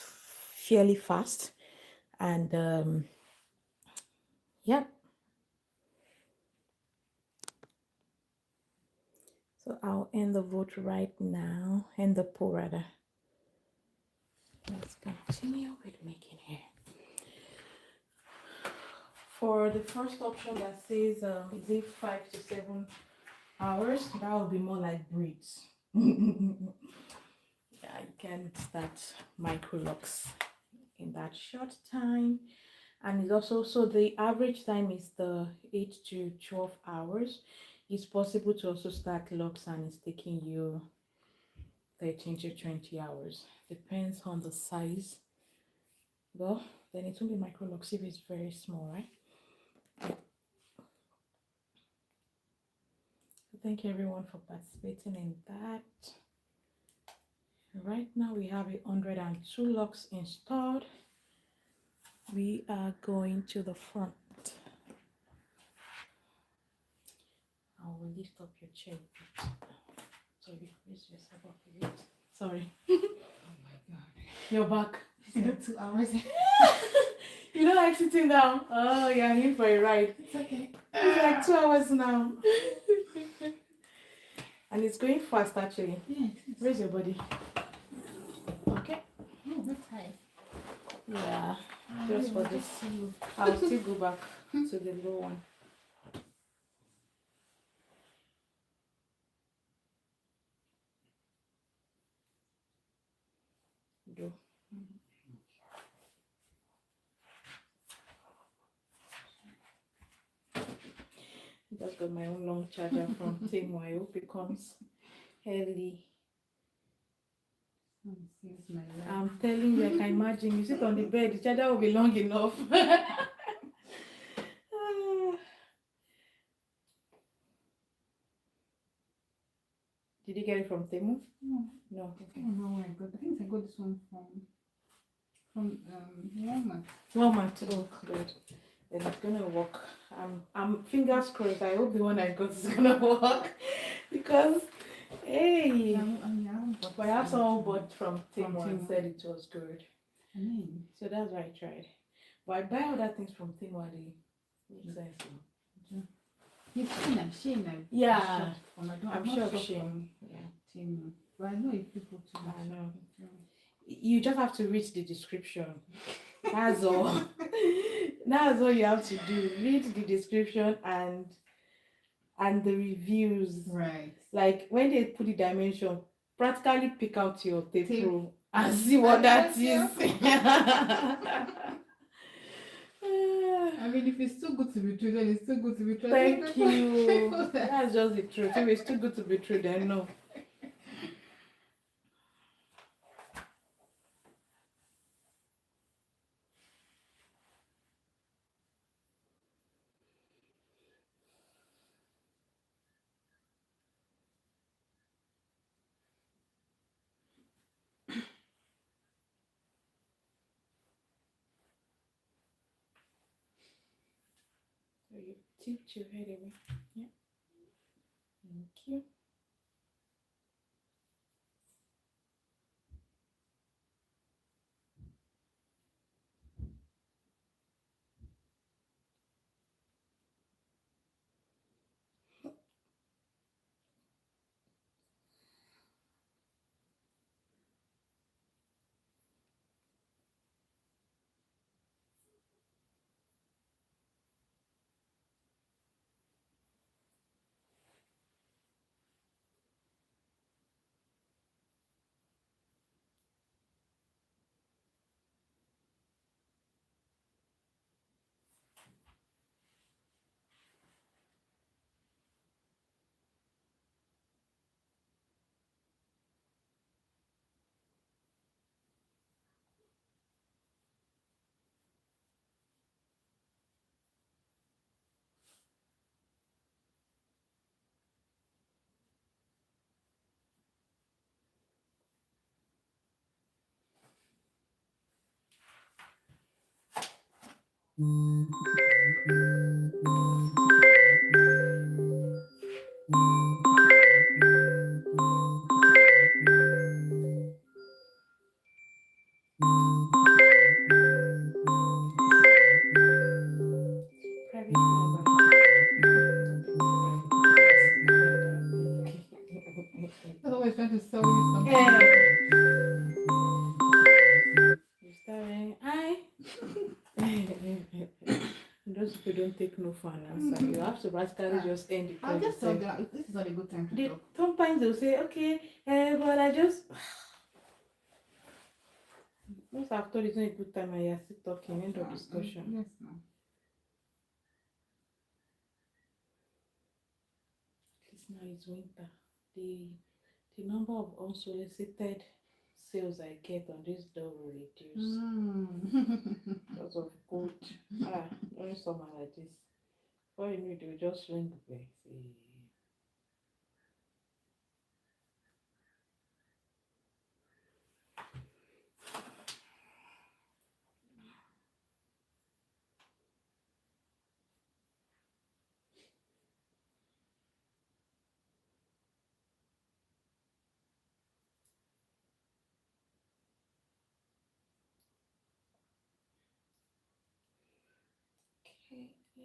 fairly fast. And yeah, so I'll end the vote right now, end the poll rather. Let's continue with making hair. For the first option that says is it 5 to 7 hours, that would be more like braids. Yeah, you can start Microlocs in that short time. And it's also, so the average time is the 8 to 12 hours. It's possible to also start locks and it's taking you 13 to 20 hours. Depends on the size. Well, then it will be Microlocs if it's very small, right? Thank you everyone for participating in that. Right now we have 102 locks installed. We are going to the front. I will lift up your chair a bit. Sorry, raise yourself up a bit. Sorry. Oh my god. You're back. You know, 2 hours. You don't like sitting down? Oh, you're in for a ride. It's okay. It's like 2 hours now. And it's going fast actually. Yes. Raise your body. Okay? Oh, that's high. Yeah. Just for this. I'll still go back to the low one. Go. Just got my own long charger from Temu. I hope it comes early. I'm telling you, I can imagine you sit on the bed, the charger will be long enough. Did you get it from Temu? No. No. Okay. I don't know where I got. I think I got this one from Walmart. Walmart. Oh, good. Then it's gonna work. I'm fingers crossed. I hope the one I got is gonna work because hey, but I have someone bought from Temu and said it was good. So that's why I tried. But I buy other things from Temu and they make sense. You've seen Shein. Yeah, I'm sure not Shein. Yeah, Temu. But I know if people too. I know. You just have to read the description. That's all. That's all you have to do. Read the description and the reviews. Right. Like when they put the dimension, practically pick out your tape rule and see what that is. I mean, if it's too good to be true, then it's too good to be true. Thank you. That's just the truth. If it's too good to be true, then no. So you tipped your head away. Yeah. Thank you. people don't take no for an answer. You have to practically just end the call. I'll just tell them this is not a good time to talk. Sometimes they'll say, okay, but I just. Most after it's not a good time and you're still talking, end of discussion. Yes, no. At least now it's winter. The number of unsolicited sales I get on this door will reduce because of cold. During summer like this. Before you know it, they'll just ring the bell. Okay, yeah.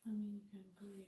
I mean, you can go here.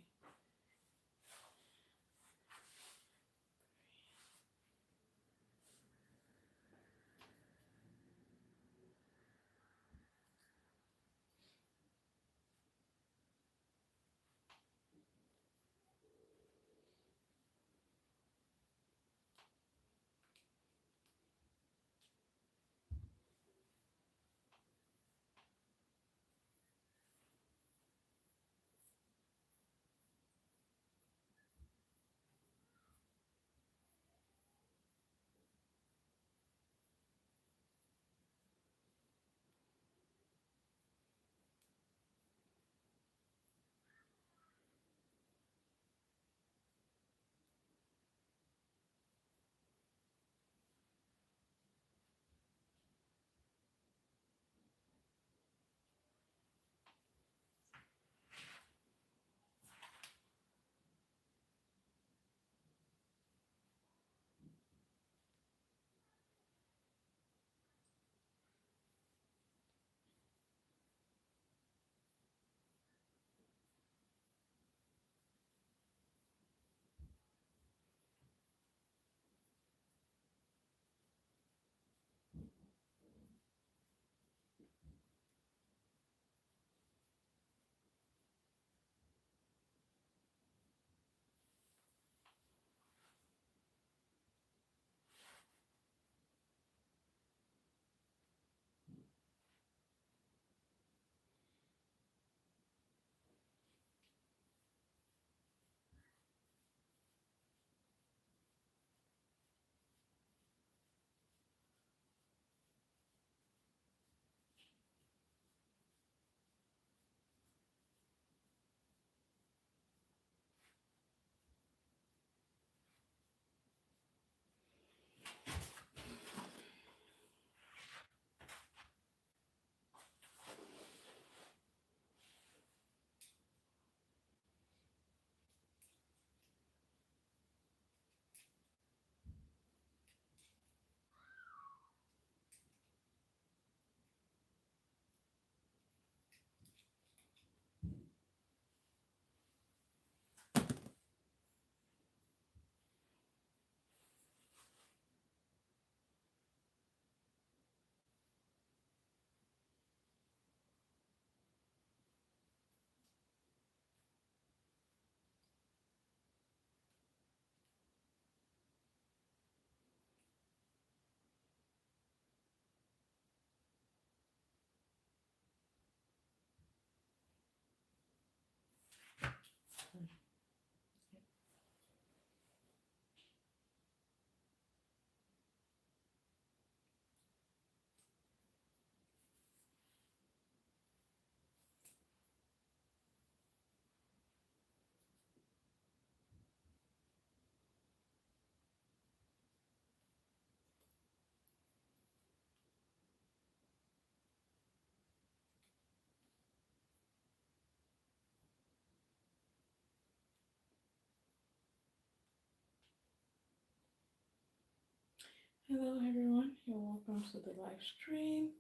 Hello everyone, you're welcome to the live stream.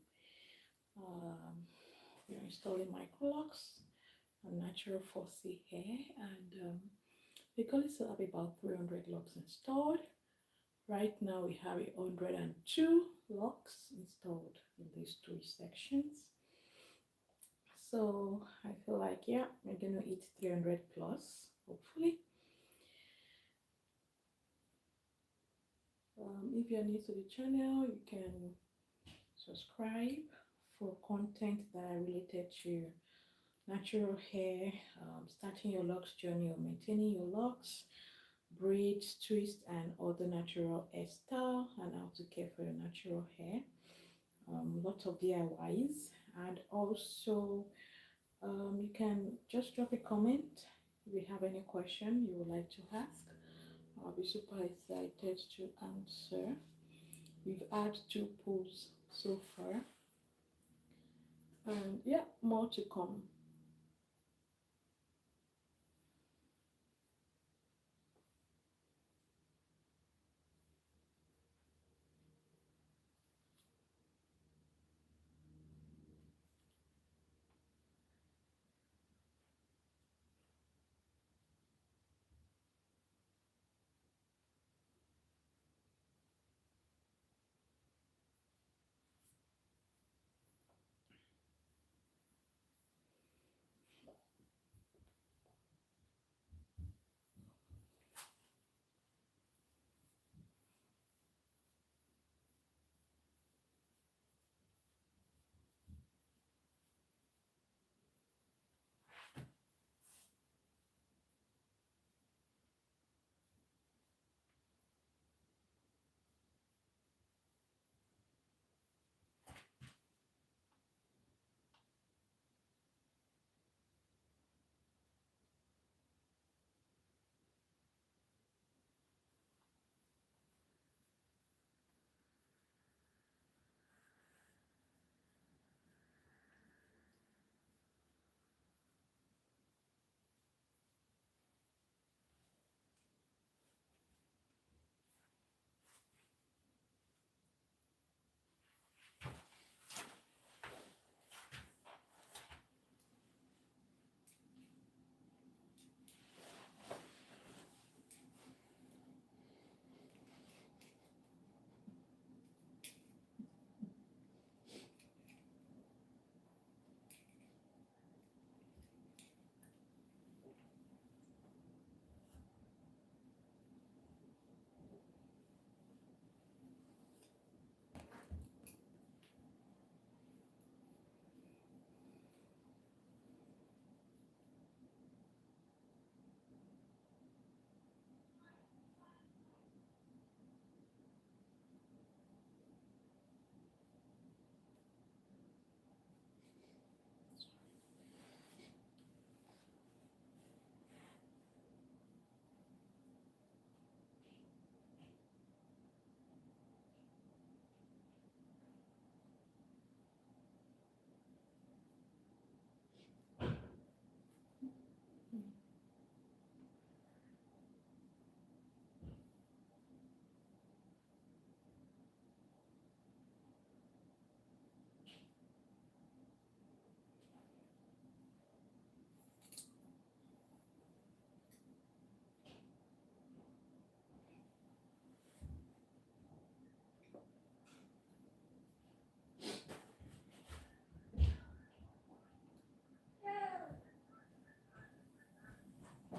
We're installing Microlocs on natural 4C hair, and we currently still have about 300 locks installed. Right now we have 102 locks installed in these three sections. So So I feel like, yeah, we're gonna eat 300 plus, hopefully. If you're new to the channel, you can subscribe for content that are related to natural hair, starting your locks journey or maintaining your locks, braids, twists, and other natural hairstyle, and how to care for your natural hair. Lots of DIYs, and also you can just drop a comment if you have any question you would like to ask. I'll be super excited to answer. We've had 2 polls so far, and yeah, more to come.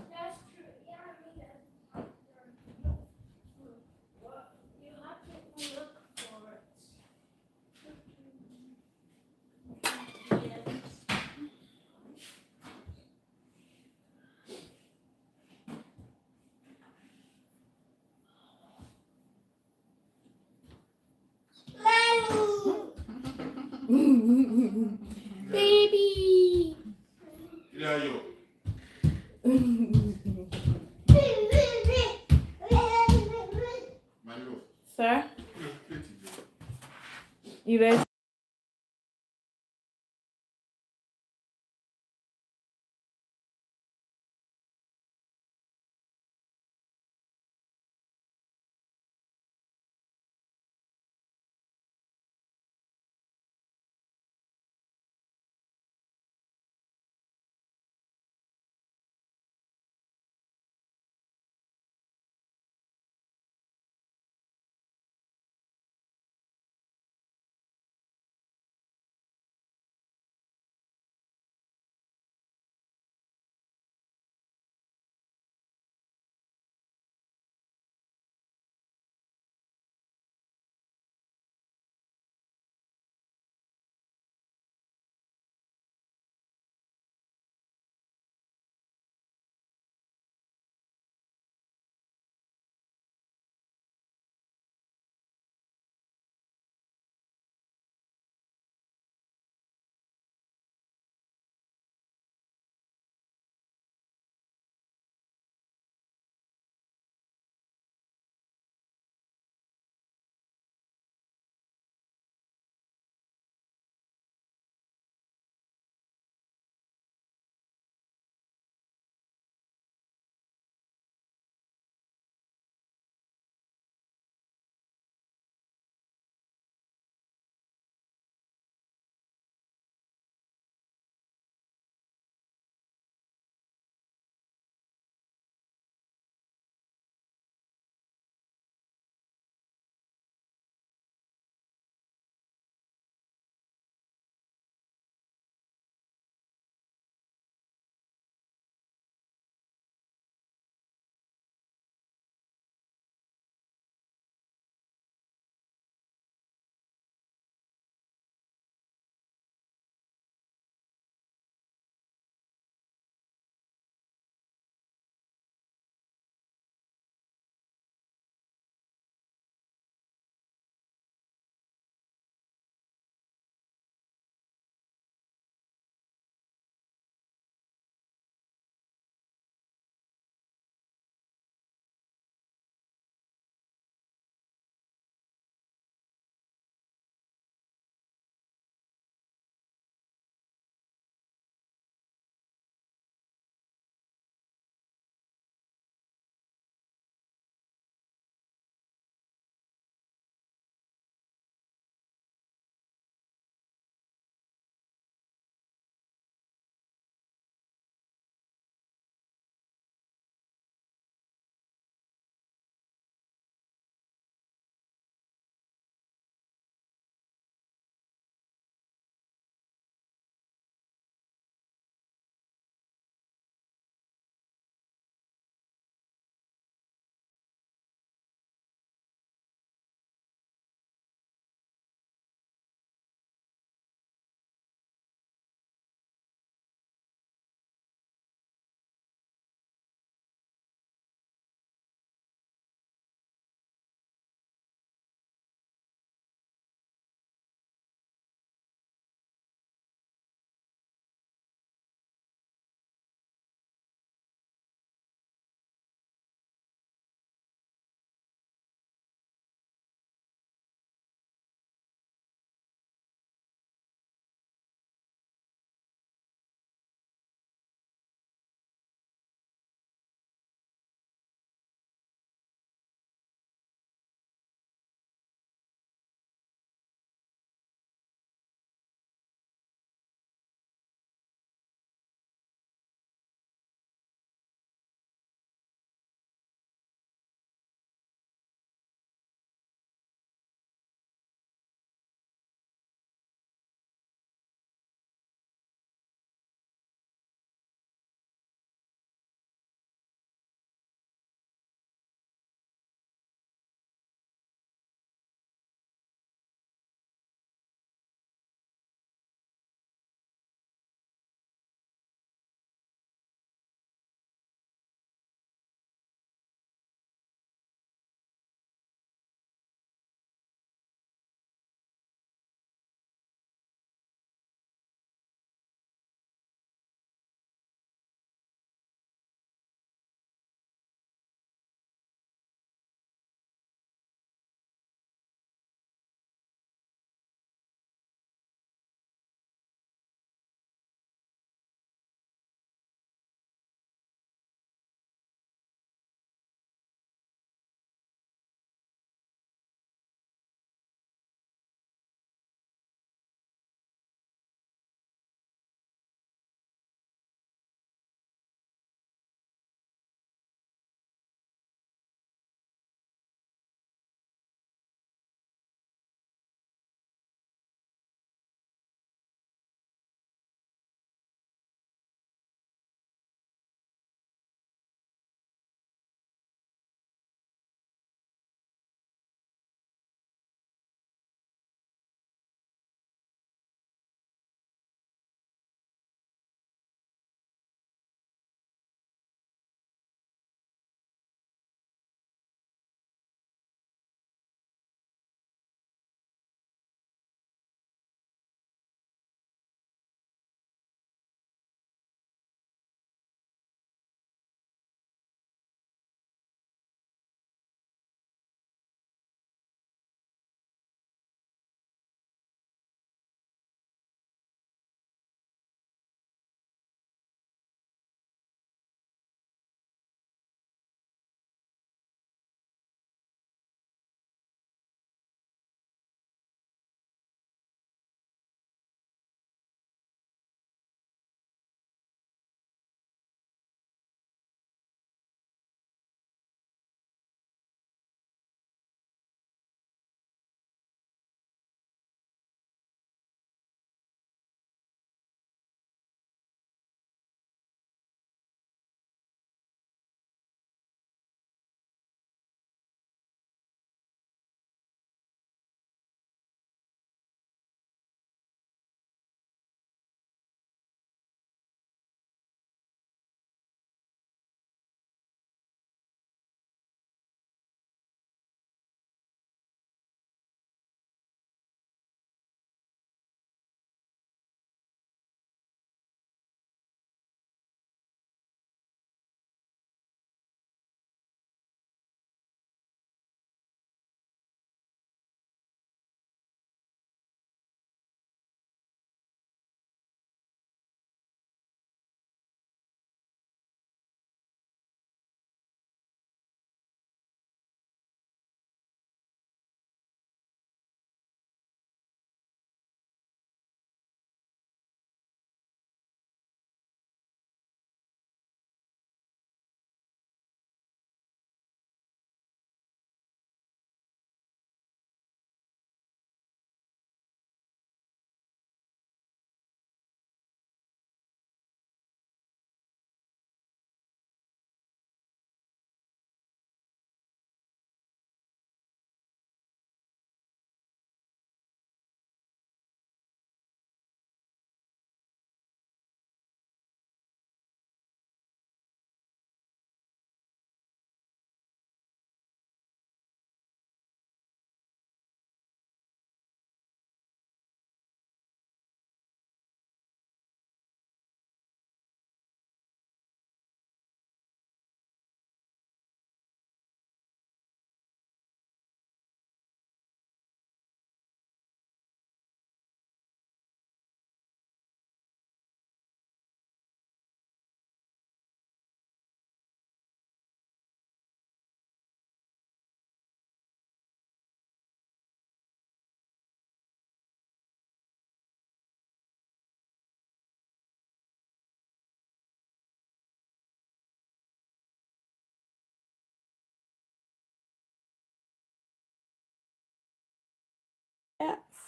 That's true. Yeah, I mean, you have to look for it. Baby! Yeah, you. Sir, you guys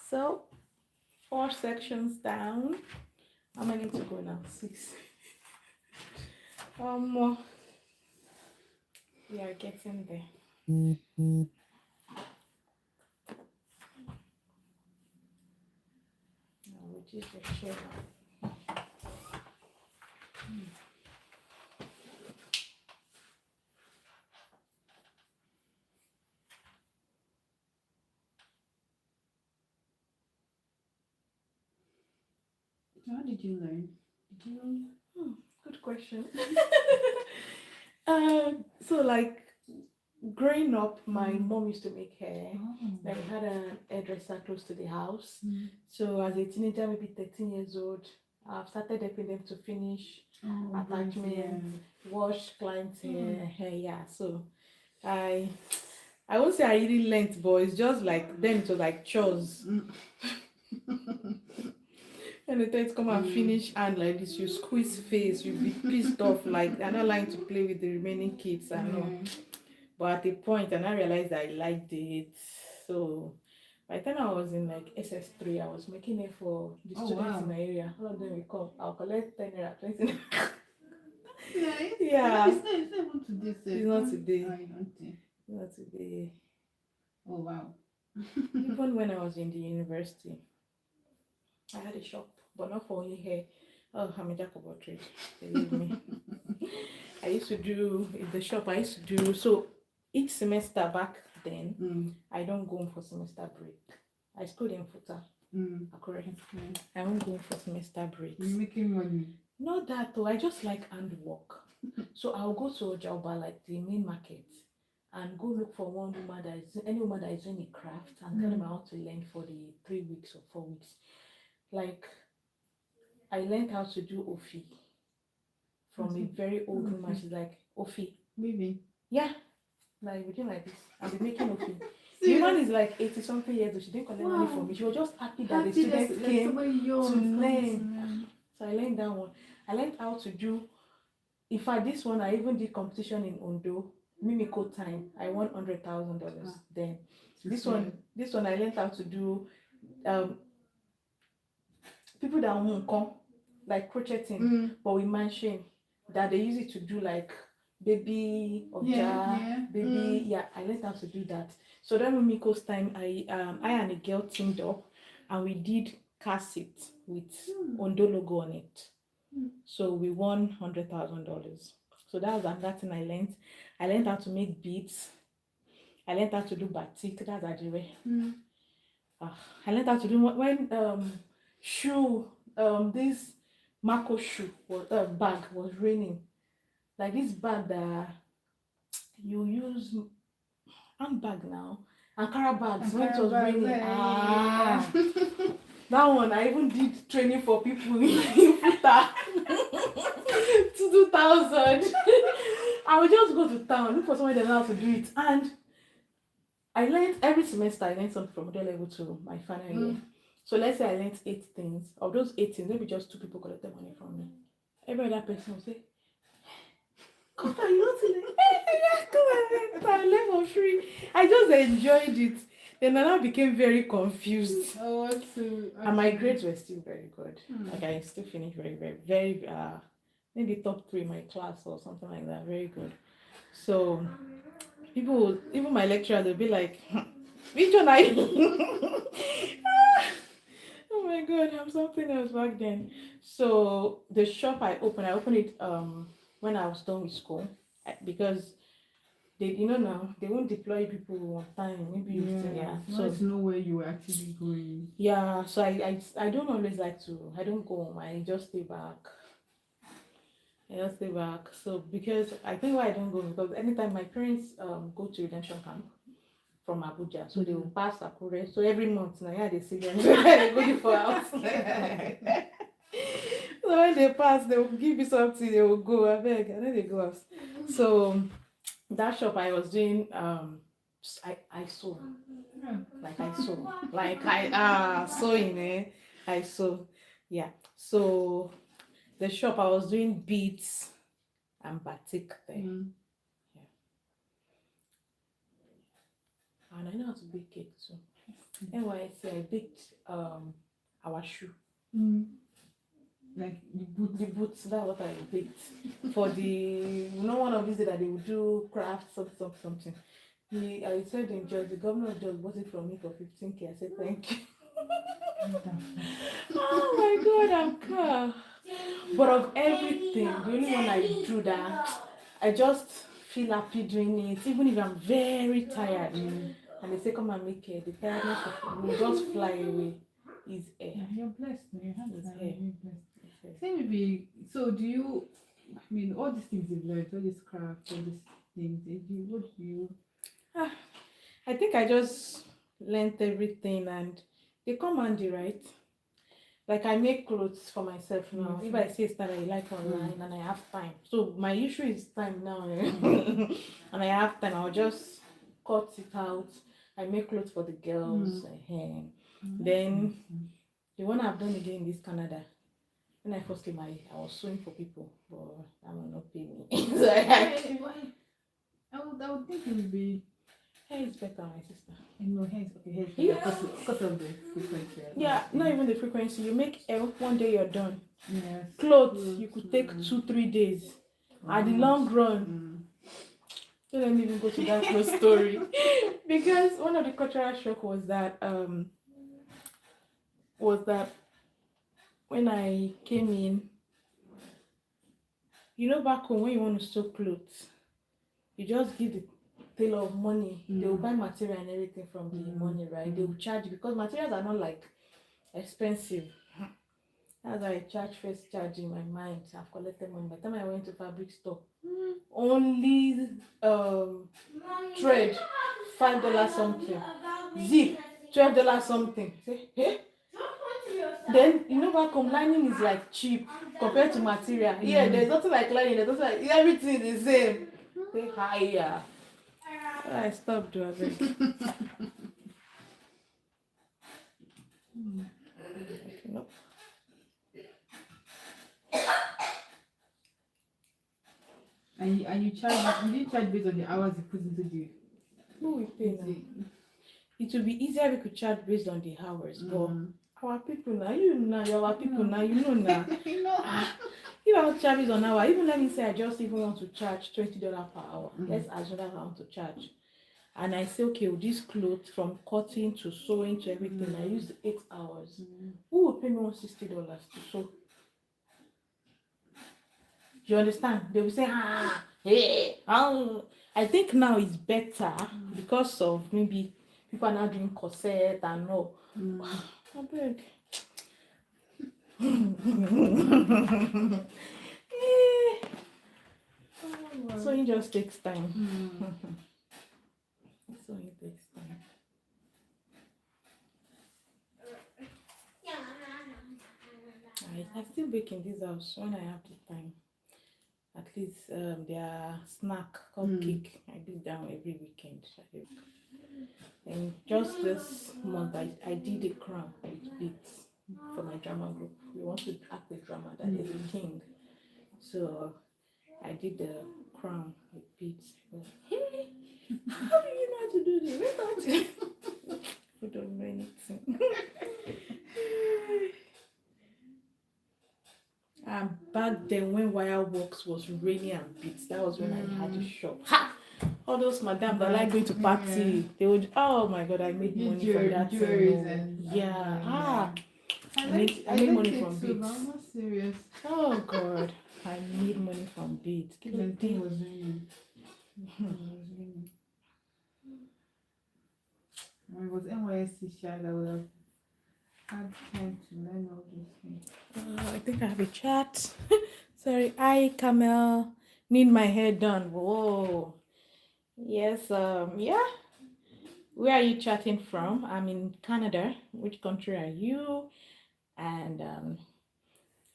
So 4 sections down. How many to go now? 6. One more. We are getting there. Now, which is the shape. How did you learn? Did you? Good question. So like growing up, my mom used to make hair. Like we had a hairdresser close to the house. So as a teenager, maybe 13 years old, I've started helping them to finish attachment, wash clients' hair. Yeah. So I won't say I really learned, but it's just like then it was like chores. And the third come and finish and like this, you squeeze face, you be pissed off, like they're not lying to play with the remaining kids and all. But at a point, and I realized I liked it. So by the time I was in like SS3, I was making it for the students in my area. All of them will come. I'll collect 10 naira, 20 naira. Nice. Yeah. It's not even today. It's not today. I don't think. Not today. Oh wow. Even when I was in the university, I had a shop, but not for only hair. Oh, I'm a jack of all trades. Believe me. I used to do in the shop. I used to do so each semester back then. I don't go home for semester break. I schooled in Futa. Correct. I won't go home for semester breaks. You're making money. Not that though. I just like handwork. So I'll go to Ojauba, like the main market, and go look for any woman that is doing a craft and tell them how to learn for the 3 weeks or 4 weeks. Like I learned how to do Ofi from a very old woman. She's like, Ofi. Maybe. Yeah. Like we do like this. I'll be making Ofi. The woman is like 80 something years old. She didn't collect money from me. She was just happy that the students came to learn. So I learned that one. I learned how to do. In fact, this one I even did competition in Ondo. Mimiko time. I won $100,000 then. This one I learned how to do. People that won't come, like crocheting, but with machine that they use it to do like baby baby. I learned how to do that. So that Mimiko's time, I and a girl teamed up and we did cassette with Ondo logo on it. So we won $100,000. So that was another thing I learned. I learned how to make beads. I learned how to do batik. That's Ajire. I learned how to do when shoe this Marco shoe was bag was raining. Like this bag that you use handbag now. Ankara bags when it was raining. That one I even did training for people in Futa. 2000. I would just go to town, look for someone that knows how to do it. And I learned every semester I learned something from model level to my final year. So let's say I learned 8 things. Of those 8 things, maybe just 2 people collected money from me. Every other person will say, come on, you want to learn? Come on, I learned for free. I just enjoyed it. Then I now became very confused. And my grades were still very good. Like I still finished very, very, very maybe top 3 in my class or something like that. Very good. So people, even my lecturer, they'll be like, which one are you? Oh my god, I'm something else back then. So the shop I opened it when I was done with school because they now they won't deploy people on time. Maybe so to know where you were actually going. Yeah, so I don't always like to. I don't go home. I just stay back. So because I think why I don't go because anytime my parents go to redemption camp from Abuja, so they will pass Akure. So every month now they see them. They go for house. So when they pass, they will give me something. They will go. I beg, and then they go out. So that shop I was doing I sew. Sewing, I sew. Yeah. So the shop I was doing beads and batik there. Yeah. And I know how to bake cake too. NYC, I baked our shoe. Like the boot. The boots, that's what I baked. For the, one of these days that they would do craft something. I said in George, the governor just bought it from me for 15K. I said, thank you. Oh my God, I'm car. But of everything, the only one I do that, I just feel happy doing it, even if I'm very tired. And they say, come and make it. The tiredness will just fly away. Is air. You're blessed. You have It's to air. be blessed. Say maybe. So do you? I mean, all these things you've learned, all this craft, all these things. What do you? I think I just learned everything, and they come handy, right? Like I make clothes for myself now. If I see a style I like online and I have time, so my issue is time now, and I have time, I'll just cut it out. I make clothes for the girls. Then the one I've done again in this Canada. When I first came, I was sewing for people, but that will not pay me. So I would think it would be. Hair is better, my sister. No, hair is okay. Hair is better because of the frequency. Yeah, not even the frequency. You make hair, one day you're done. Yes. Clothes, you could take 2-3 days. At the long run. Don't let me even go to that clothes story. Because one of the cultural shock was that when I came in, back home when you want to sew clothes, you just give the tailor of money. They will buy material and everything from the money, right? They will charge you because materials are not like expensive. That's why I charge in my mind. I've collected money. By the time I went to fabric store, only thread $5 something, zip $12 something. Say, hey? Then back home lining is like cheap compared to material. Yeah, there's nothing like lining. There's nothing like everything is the same. Say higher. I stopped doing it. Nope. And you charge? You didn't charge based on the hours you put into the. Who will pay now? It will be easier if we could charge based on the hours, but our people now, you're our people now, now. If I want to charge based on hour, even let me say I just even want to charge $20 per hour. Let's assume that I want to charge. And I say, okay, with this clothes from cutting to sewing to everything, I use 8 hours. Who will pay me $160 to sew? You understand? They will say, hey, I think now it's better because of maybe people are now doing corset and all. I beg. So it just takes time. So it takes time. I still bake in this house when I have the time. At least their snack cupcake. I do that every weekend. And just this month, I did a crown with beads for my drama group. We want to act the drama that is a king. So I did the crown with beads. Hey, how do you know how to do this? We don't know anything. Back then when Wireworks was raining and beats, that was when I had a shop. Ha! All those madam that like going to party, they would. Oh my God, I made money from that thing. Yeah. I made money from beads. I'm not serious. Oh God, I made money from beads. The thing was raining. When it was NYSC child, I would have had time to learn all these things. I think I have a chat. Sorry, hi Camel. Need my hair done. Whoa. Yes. Yeah. Where are you chatting from? I'm in Canada. Which country are you? And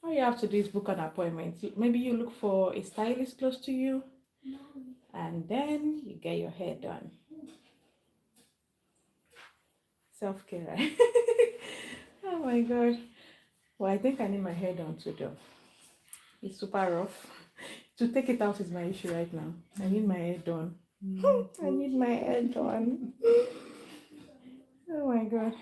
all you have to do is book an appointment. Maybe you look for a stylist close to you, and then you get your hair done. Self-care, right? Oh my God. Well, I think I need my hair done too, though. It's super rough. To take it out is my issue right now. I need my hair done. I need my hair done. Oh Oh my god.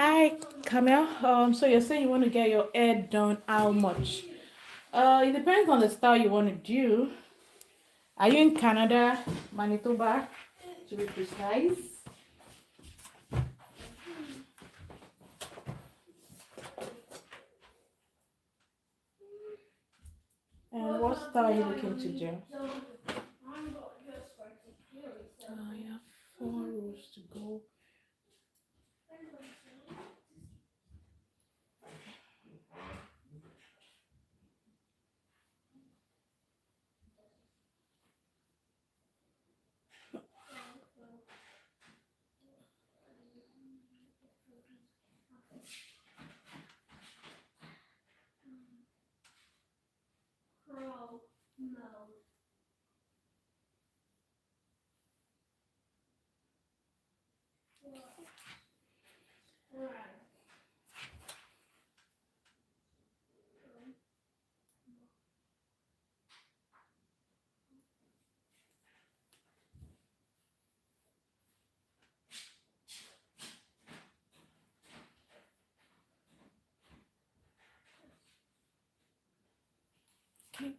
Hi, Camille. So you're saying you want to get your hair done? How much? It depends on the style you want to do. Are you in Canada, Manitoba, to be precise? And what style are you looking to do? You have 4 rows to go. Pro mode. Right. Okay.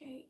Okay.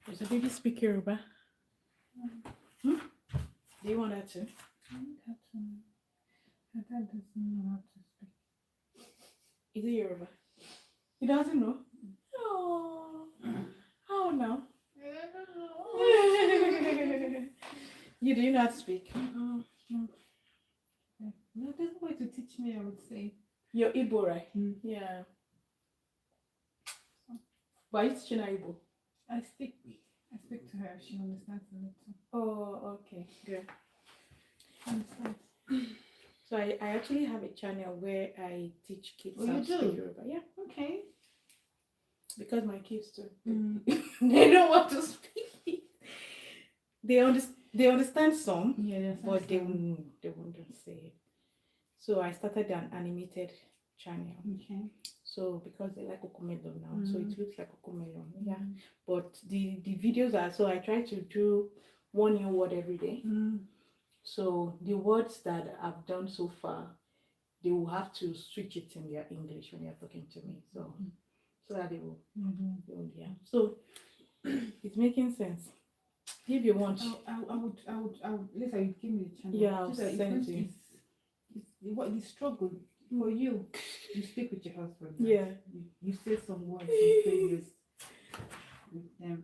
Does the baby speak Yoruba? Hmm? Do you want her to? My dad doesn't know how to speak. Is it Yoruba? He doesn't know. Oh, how now? You do you know how to speak? No. No, there's no way to teach me, I would say. You're Igbo, right? Mm. Yeah. But you teaching her Igbo? I speak to her, she understands a little. Oh, okay, good. She understands. So I actually have a channel where I teach kids Oh, how you to speak do? Yoruba. Yeah, Okay. because my kids too. Mm. They don't want to speak. They understand some, Yeah, there's but they some. won't say it. So I started an animated channel. Okay. So because they like Cocomelon now, so it looks like Cocomelon. Yeah. Mm. But the videos are, so I try to do one new word every day. Mm. So the words that I've done so far, they will have to switch it in their English when they're talking to me. So so that they will, yeah. So it's making sense. If you want, I would, later you give me the channel. yeah, I'll Just that it's send going you. it's what the struggle for you. You speak with your husband. Right? Yeah. You say some words, some phrases with them.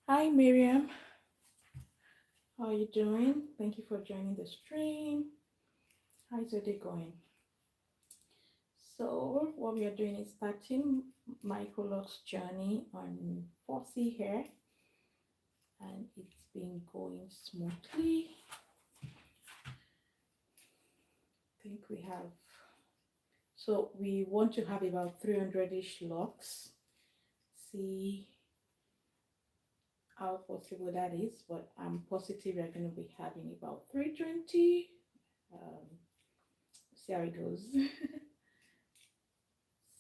Hi Miriam, how are you doing? Thank you for joining the stream. How's your day going? So what we are doing is starting Microlocs journey on 4C hair, and it's been going smoothly. I think we have, so we want to have about 300-ish locks. See how possible that is, but I'm positive we're going to be having about 320. See how it goes.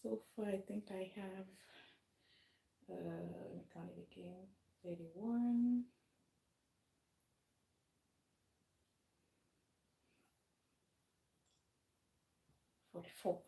So far I think I have let me count it again, 31, 44.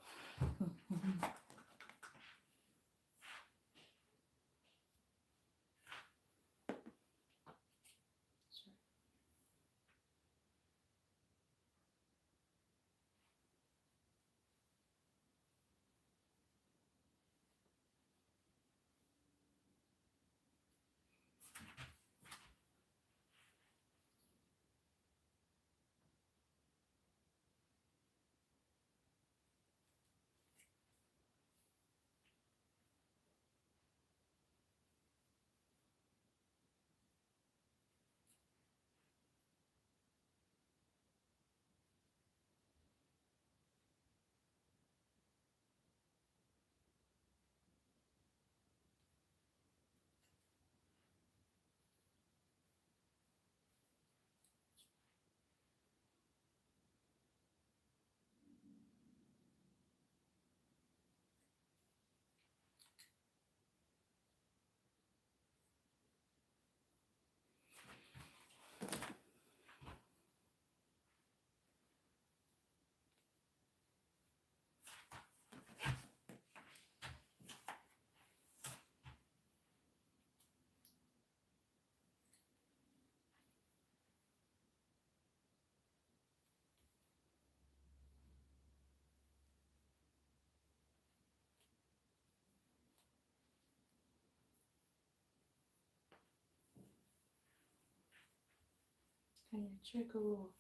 Can you check a roll?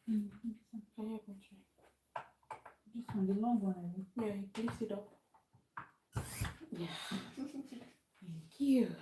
Mm. Can you help me check? This one, the long one, I mean. Yeah, you lift it up. Yeah. Thank you.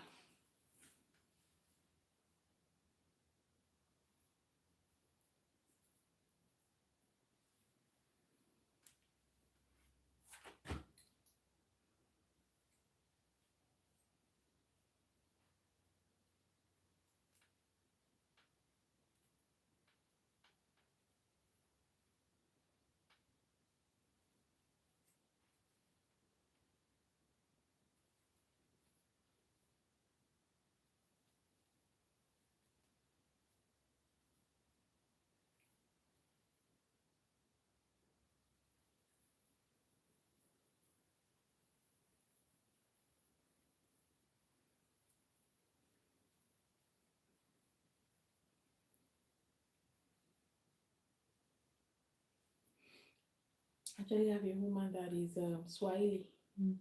Actually, I have a woman that is Swahili. Mm.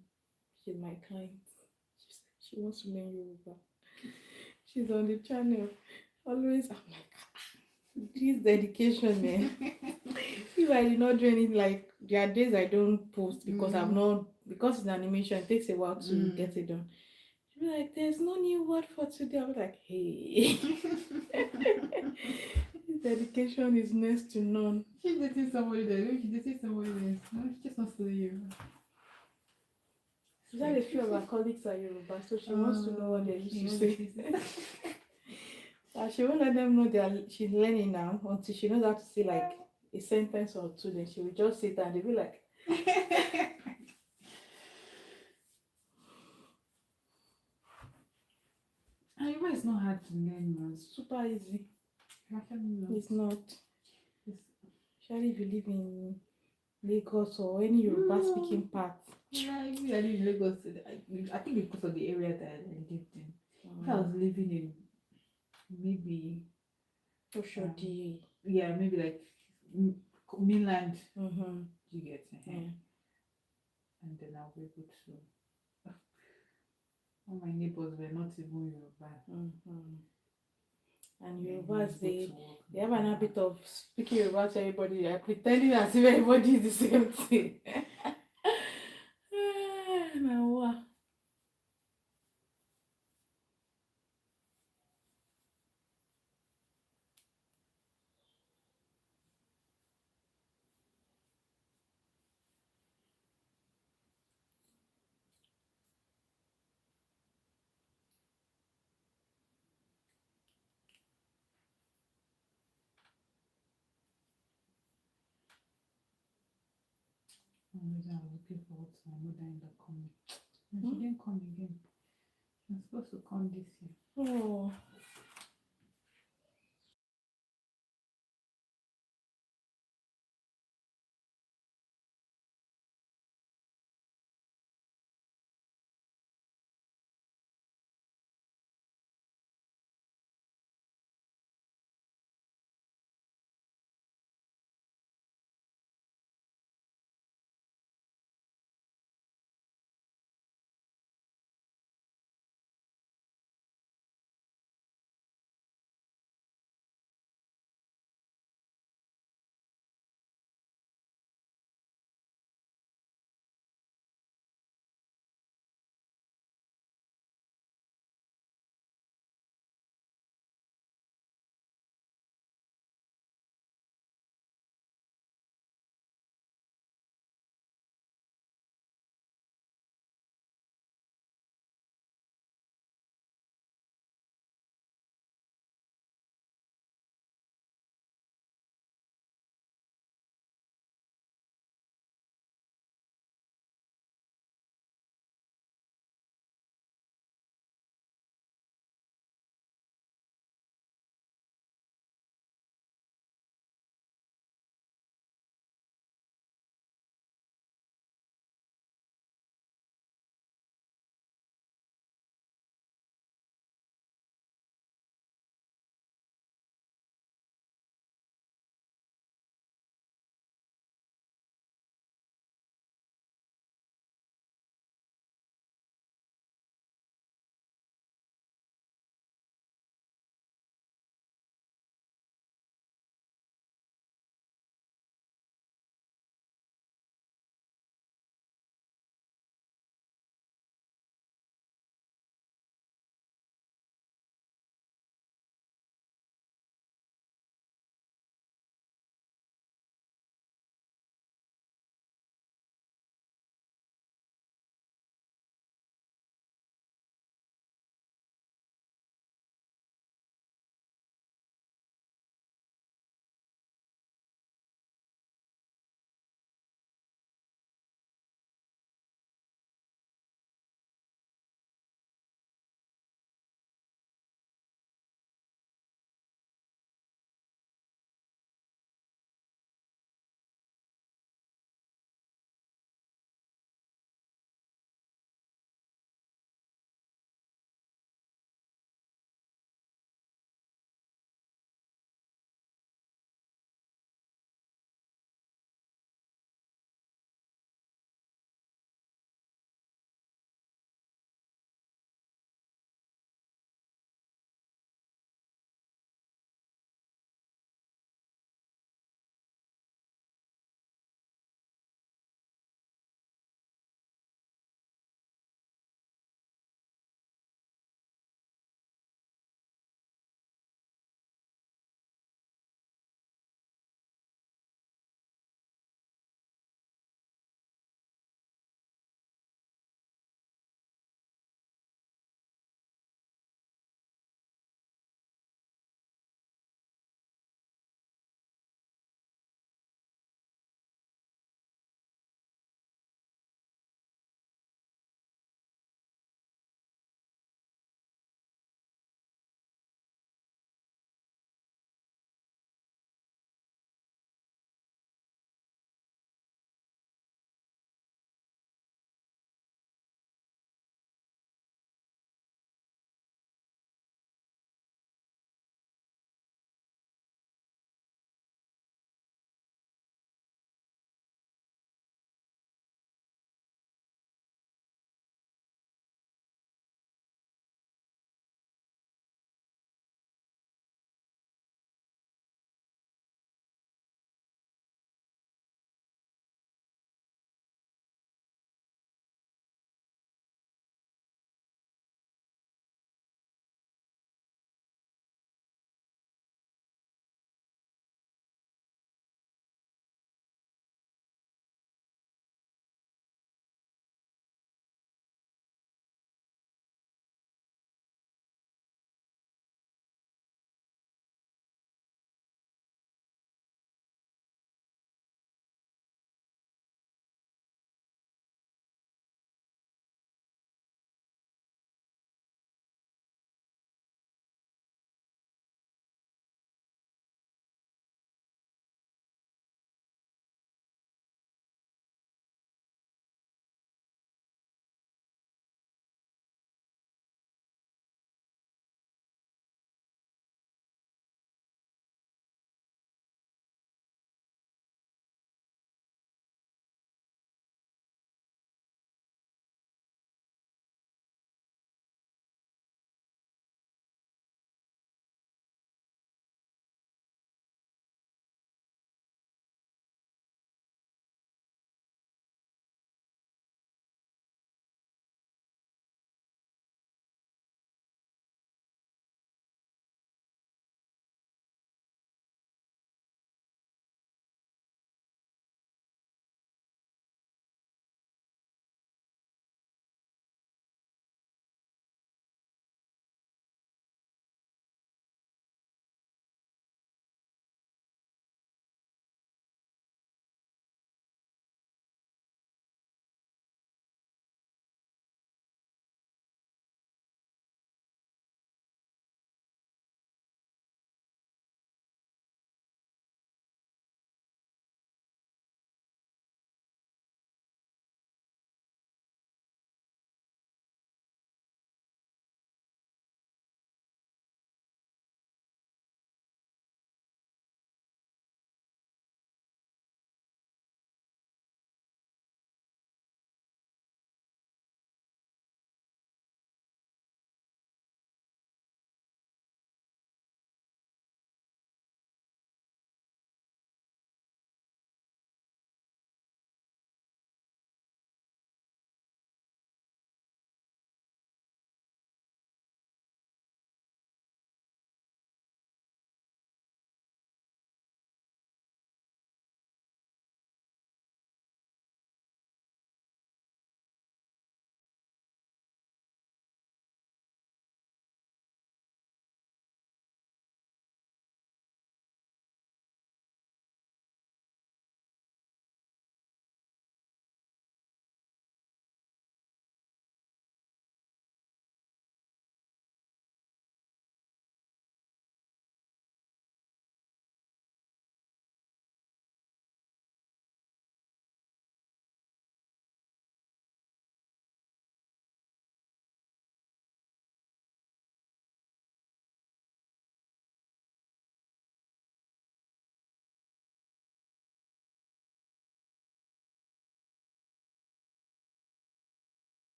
She's my client. She wants to learn Yoruba. She's on the channel. Always, I'm like, this dedication, man. If I did not do anything, like there are days I don't post because I'm not, because it's animation, it takes a while to get it done. She'll be like, there's no new word for today. I'm like, hey. This dedication is next to none. She's dating somebody there. Maybe she's dating somebody there. No, she just wants to learn you. She's had a few of her colleagues are Yoruba, so she wants to know what they used to say. She won't let them know she's learning now until she knows how to say like a sentence or two. Then she will just sit and they'll be like, Yoruba is not hard to learn, man. super easy. Actually, It's not. It's, Especially if you live in Lagos or any Yoruba speaking part. yeah, I live in Lagos. I think because of the area that I lived in. If I was living in maybe Oshodi. yeah, maybe like mainland, Mm-hmm. you get Yeah. and then I'll be able to All my neighbors were not even Yoruba. Mm-hmm. And Then Yorubas, we go they to work, they have an come habit back. of speaking Yoruba to everybody, like pretending as if everybody is the same thing. Now, what? Always I'm looking forward to my mother in the coming. And she Hmm? didn't come again. She was supposed to come this year. Oh,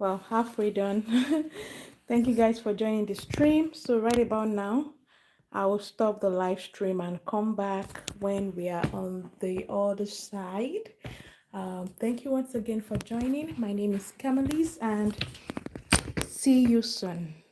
well, halfway done. Thank you guys for joining the stream. So right about now, I will stop the live stream and come back when we are on the other side. Thank you once again for joining. My name is Camelise, and see you soon.